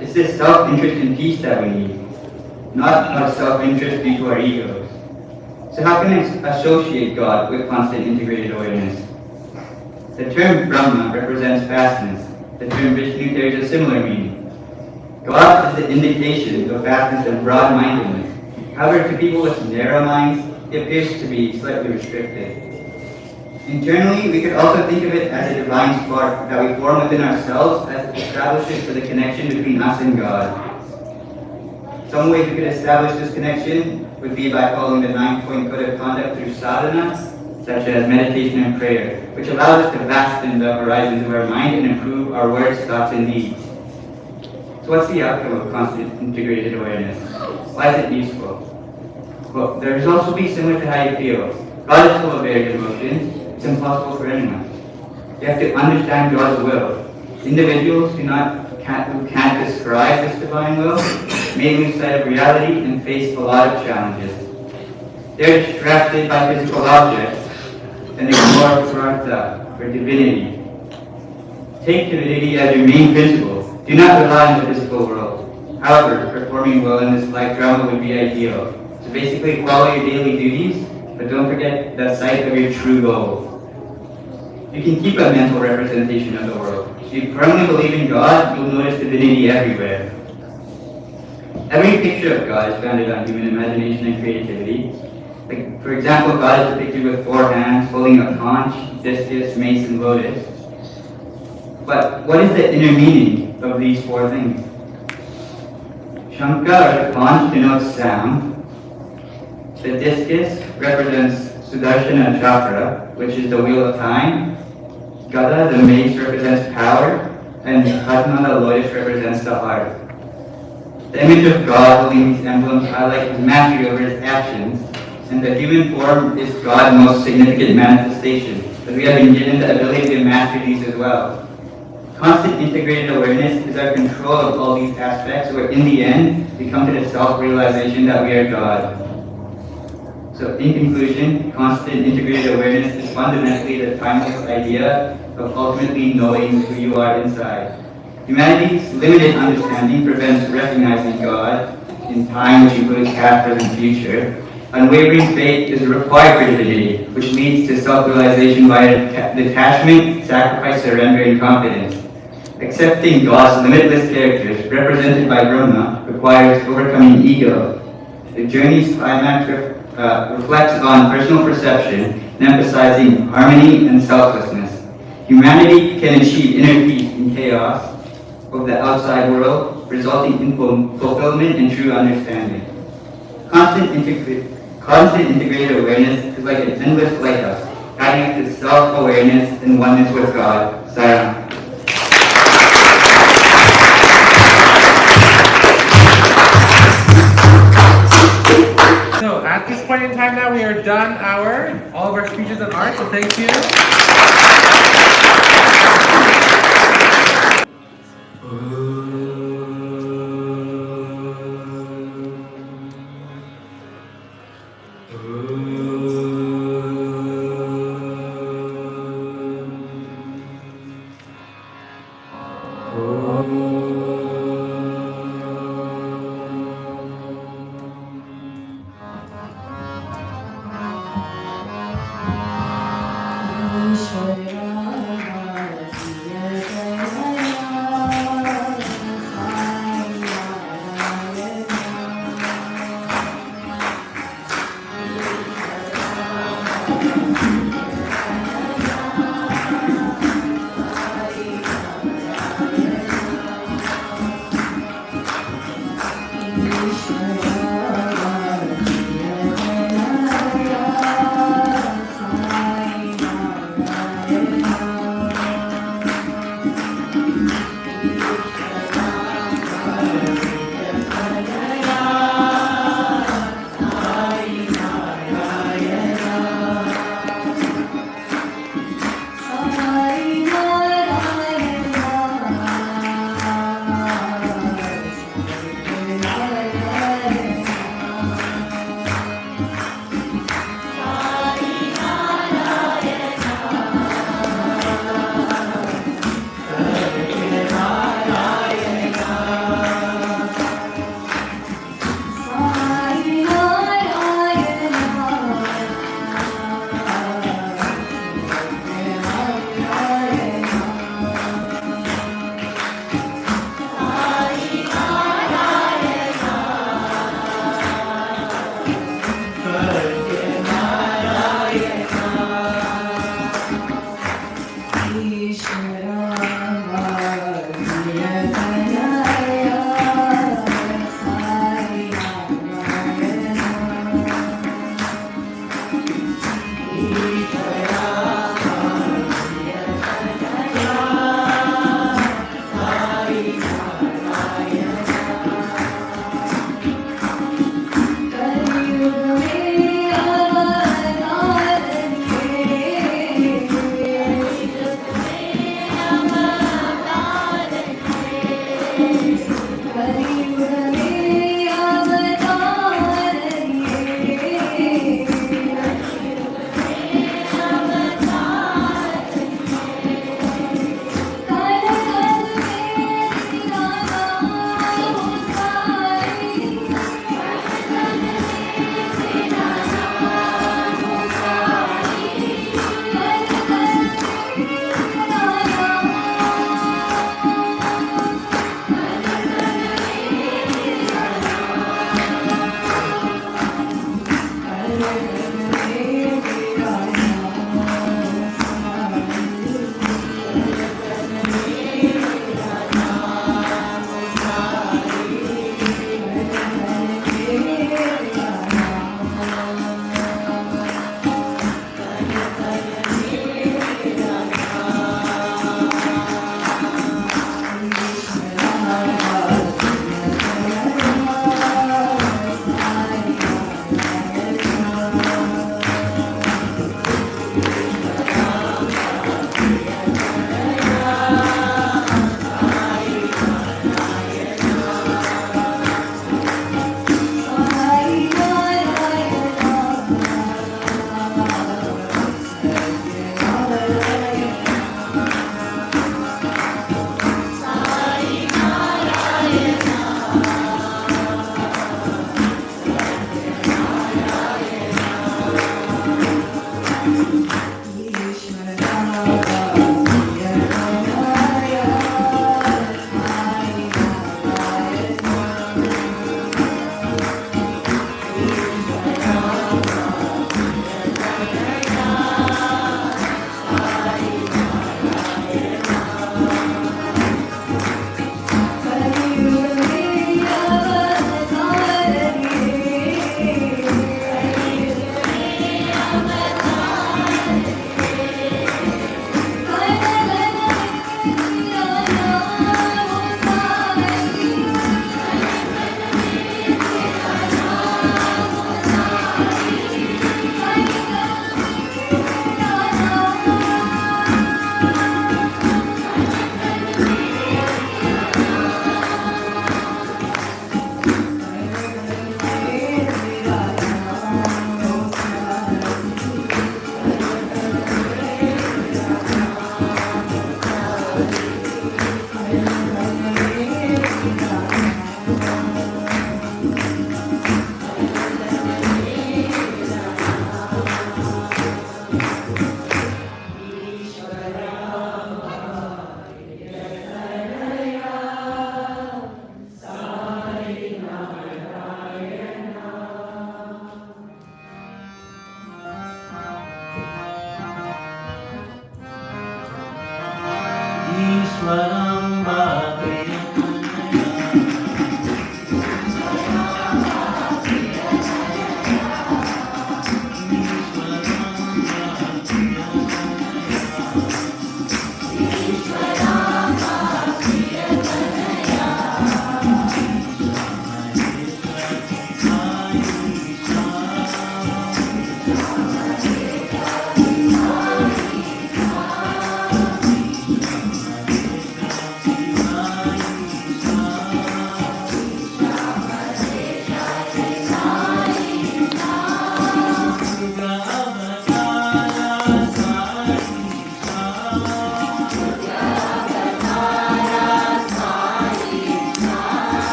It's this self-interest and peace that we need, not our self-interest due to our egos. So how can I associate God with constant integrated awareness? The term Brahma represents vastness. The term Vishnu carries a similar meaning. God is the indication of vastness and broad-mindedness. However, to people with narrow minds, it appears to be slightly restricted. Internally, we could also think of it as a divine spark that we form within ourselves as it establishes for the connection between us and God. Some ways we could establish this connection would be by following the 9-point code of conduct through sadhana, such as meditation and prayer, which allows us to vasten the horizons of our mind and improve our words, thoughts, and deeds. So what's the outcome of constant integrated awareness? Why is it useful? Well, the results will be similar to how you feel. God is full of varied emotions. It's impossible for anyone. You have to understand God's will. Individuals who can't describe this divine will may lose sight of reality and face a lot of challenges. They're distracted by physical objects and ignore Prartha, or divinity. Take divinity as your main principle. Do not rely on the physical world. However, performing well in this life drama would be ideal. So basically follow your daily duties, but don't forget the sight of your true goal. You can keep a mental representation of the world. If you firmly believe in God, you'll notice divinity everywhere. Every picture of God is founded on human imagination and creativity. Like, for example, God is depicted with 4 hands, holding a conch, discus, mace, and lotus. But what is the inner meaning of these 4 things? Shankha, or the conch, denotes sound. The discus represents Sudarshana Chakra, which is the wheel of time. Gada, the mace, represents power. And Padma, the lotus, represents the heart. The image of God holding these emblems highlight his mastery over his actions, and the human form is God's most significant manifestation, but we have been given the ability to master these as well. Constant integrated awareness is our control of all these aspects, where in the end, we come to the self-realization that we are God. So in conclusion, constant integrated awareness is fundamentally the timeless idea of ultimately knowing who you are inside. Humanity's limited understanding prevents recognizing God in time, which includes past, present, future. Unwavering faith is required for divinity, which leads to self-realization via detachment, sacrifice, surrender, and confidence. Accepting God's limitless characters, represented by Brahma, requires overcoming ego. The journey's climax reflects on personal perception and emphasizing harmony and selflessness. Humanity can achieve inner peace in chaos of the outside world, resulting in fulfillment and true understanding. Constant integrated awareness is like an endless lighthouse, guiding us to self-awareness and oneness with God. Sayonara. So at this point in time now, we are done all of our speeches and art, so thank you.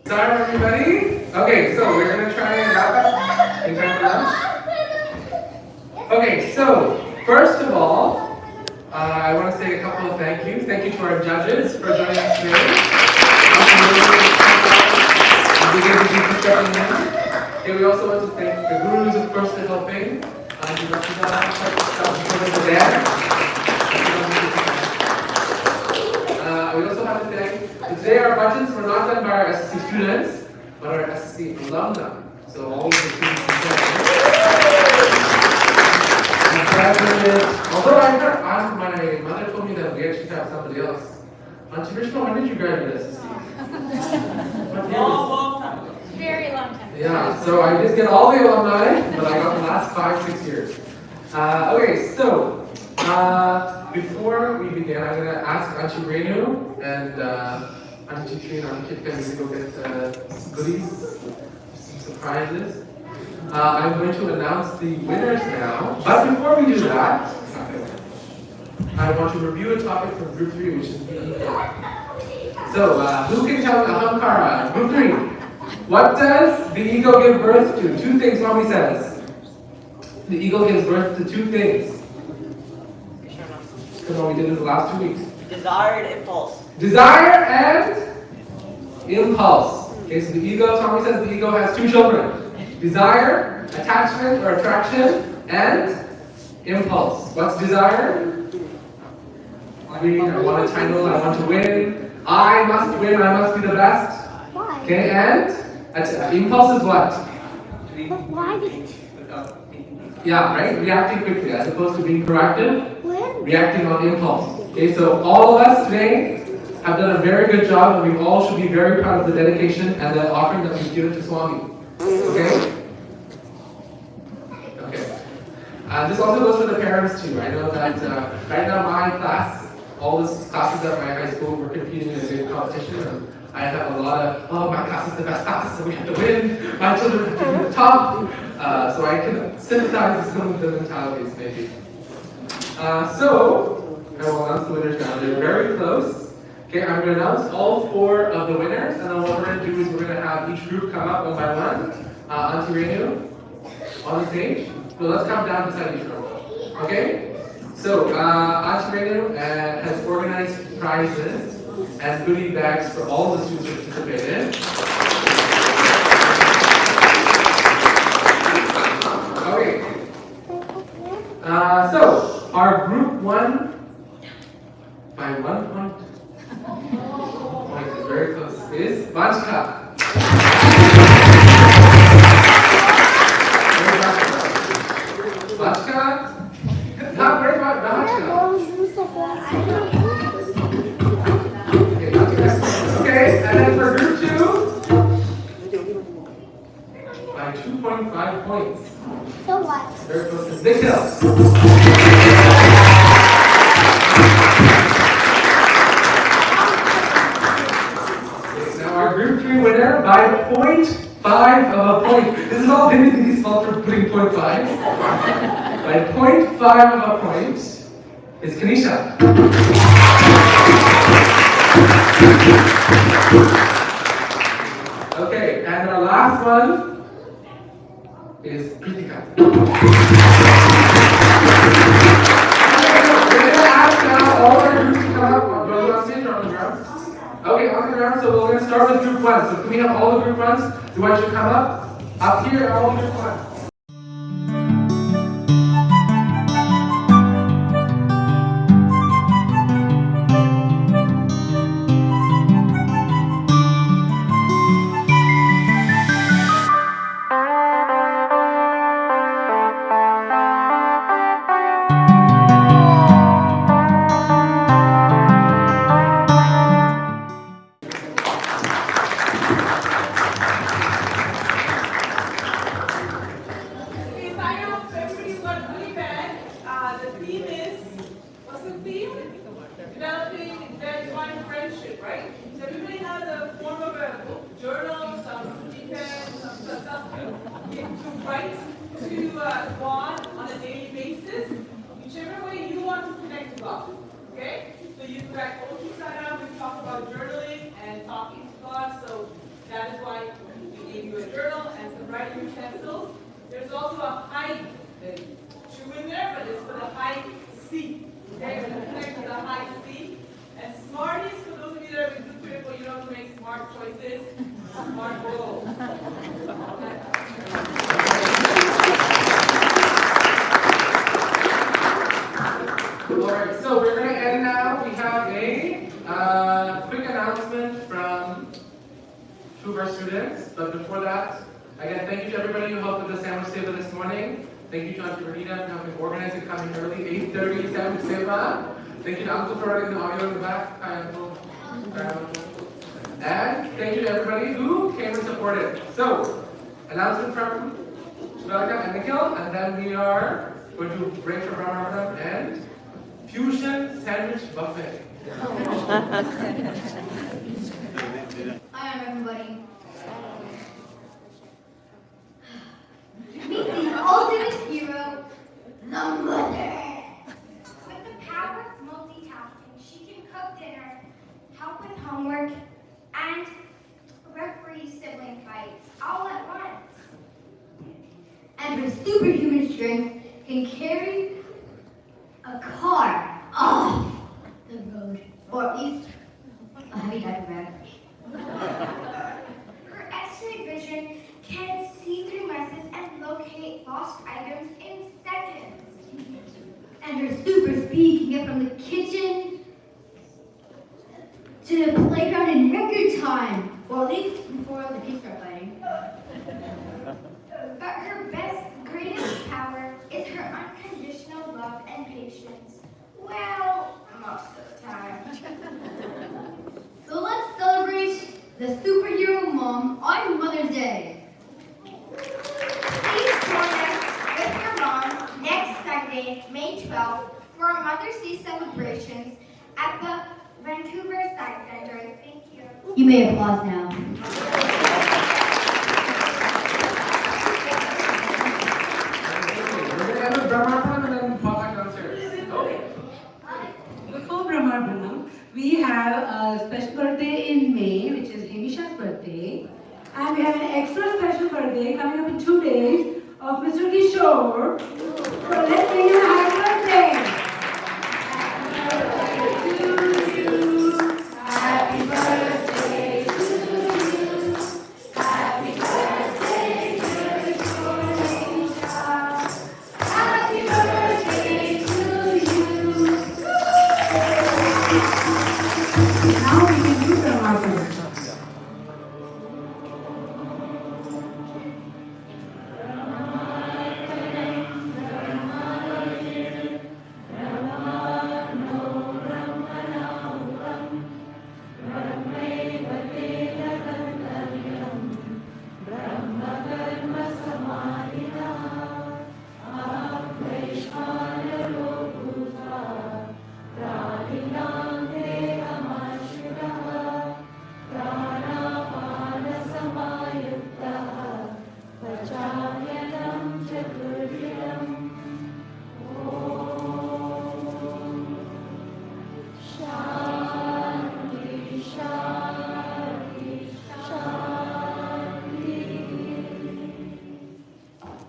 Sorry, everybody. Okay, so we're gonna try and wrap up in time for lunch. Okay, so first of all, I want to say a couple of thank yous. Thank you to our judges for joining us today. Okay, we also want to thank the gurus, of course, for helping. We also have to thank, today our budgets were not done by our SSC students, but our SSC alumni. So all of the students graduated. Although my mother told me that we actually have somebody else. Auntie Vishnu, when did you graduate SSC? Long time. Very long time. Yeah, so I did get all the alumni, but I got the last 5-6 years. Okay, so before we begin, I'm going to ask Auntie Renu and Auntie Trina and Auntie Kitka to go get some goodies, some surprises. I'm going to announce the winners now, but before we do that, I want to review a topic from Group 3, which is the ego. So, who can tell me, Ahamkara, Group 3, what does the ego give birth to? Two things, Mommy says. The ego gives birth to two things. Come on, we did this the last 2 weeks. Desire and impulse. Desire and impulse. Okay, so the ego, Tommy says the ego has two children. Desire, attachment or attraction, and impulse. What's desire? I want a title, I want to win. I must win, I must be the best. Okay, and impulse is what? But why did Yeah, right? Reacting quickly as opposed to being proactive, reacting on impulse. Okay, so all of us today have done a very good job, and we all should be very proud of the dedication and the offering that we've given to Swami. Okay? Okay. This also goes for the parents too. I know that right now my class, all the classes at my high school, we're competing in a big competition, and I have a lot of, oh, my class is the best class, so we have to win. My children have to be the top. So I can sympathize with some of the mentalities, maybe. So, I will announce the winners now. They're very close. Okay, I'm going to announce all 4 of the winners, and then what we're going to do is we're going to have each group come up one by one. Auntie Renu, on the stage. So let's come down beside each other. Okay? So, Auntie Renu has organized prizes and goodie bags for all the students who participated. Okay. So, our group 1 by 1 point. Point is very close. Is Vanchka. Vanchka? Not very much, Vanchka. Okay, and then for group 2, by 2.5 points. So what? Very close to Nikhil. Okay, now our group 3 winner by 0.5 of a point. This is all Dimiti's fault for putting 0.5. By 0.5 of a point is Kanisha. Okay, and our last one is Kritika. We're gonna ask now all our groups to come up. Do you want to stage or on the ground? Okay, on the ground. So we're gonna start with group 1. So can we have all the group 1s? Do you want you to come up here? All group 1. Developing their divine friendship, right? So everybody has a form of a book, journal, some pen, some stuff to write to God on a daily basis, whichever way you want to connect to God. Okay? So you can write poetry down. We talk about journaling and talking to God. So that is why we gave you a journal and some writing utensils. There's also a high shoe in there, but it's for the high C. Okay, we're going to connect to the high C. And Smarties, for those of you that are good critical, you know how to make smart choices. Smart goals. Alright, so we're going to end now. We have a quick announcement from 2 of our students. But before that, again, thank you to everybody who helped with the sandwich table this morning. Thank you to Auntie Renita for helping organize and coming early, 8:30 sandwich seva. Thank you to Uncle for running the audio in the back. Hi, Uncle. And thank you to everybody who came and supported. So, announcement from Shvelka and Nikhil, and then we are going to break for Ramadan and fusion sandwich buffet. Hi, everybody. Meet the ultimate hero, the mother. With the power of multitasking, she can cook dinner, help with homework, and referee sibling fights all at once. And her superhuman strength can carry a car off the road, or at least a heavy type of bag. Her X-ray vision can see through messes and locate lost items in seconds. And her super speed can get from the kitchen to the playground in record time, or at least before the kids start fighting. But her greatest power is celebrations? Well, most of the time. So let's celebrate the superhero mom on Mother's Day. Please join us with your mom next Sunday, May 12th, for our Mother's Day celebrations at the Vancouver Science Center. Thank you. You may applause now. We're gonna have a Brahmarpanam and then pop back downstairs. Okay. Before Brahmarpanam, we have a special birthday in May, which is Himisha's birthday. And we have an extra special birthday coming up in 2 days of Mr. Kishore. So let's sing him a happy birthday. Happy birthday to you. Happy birthday, dear Himisha. Happy birthday to you. Now we can do Brahmarpanam.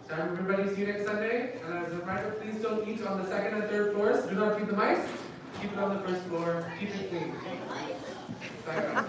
So everybody see you next Sunday. And as a reminder, please don't eat on the second and third floors. Do not feed the mice. Keep it on the first floor. Keep it clean. Bye, guys.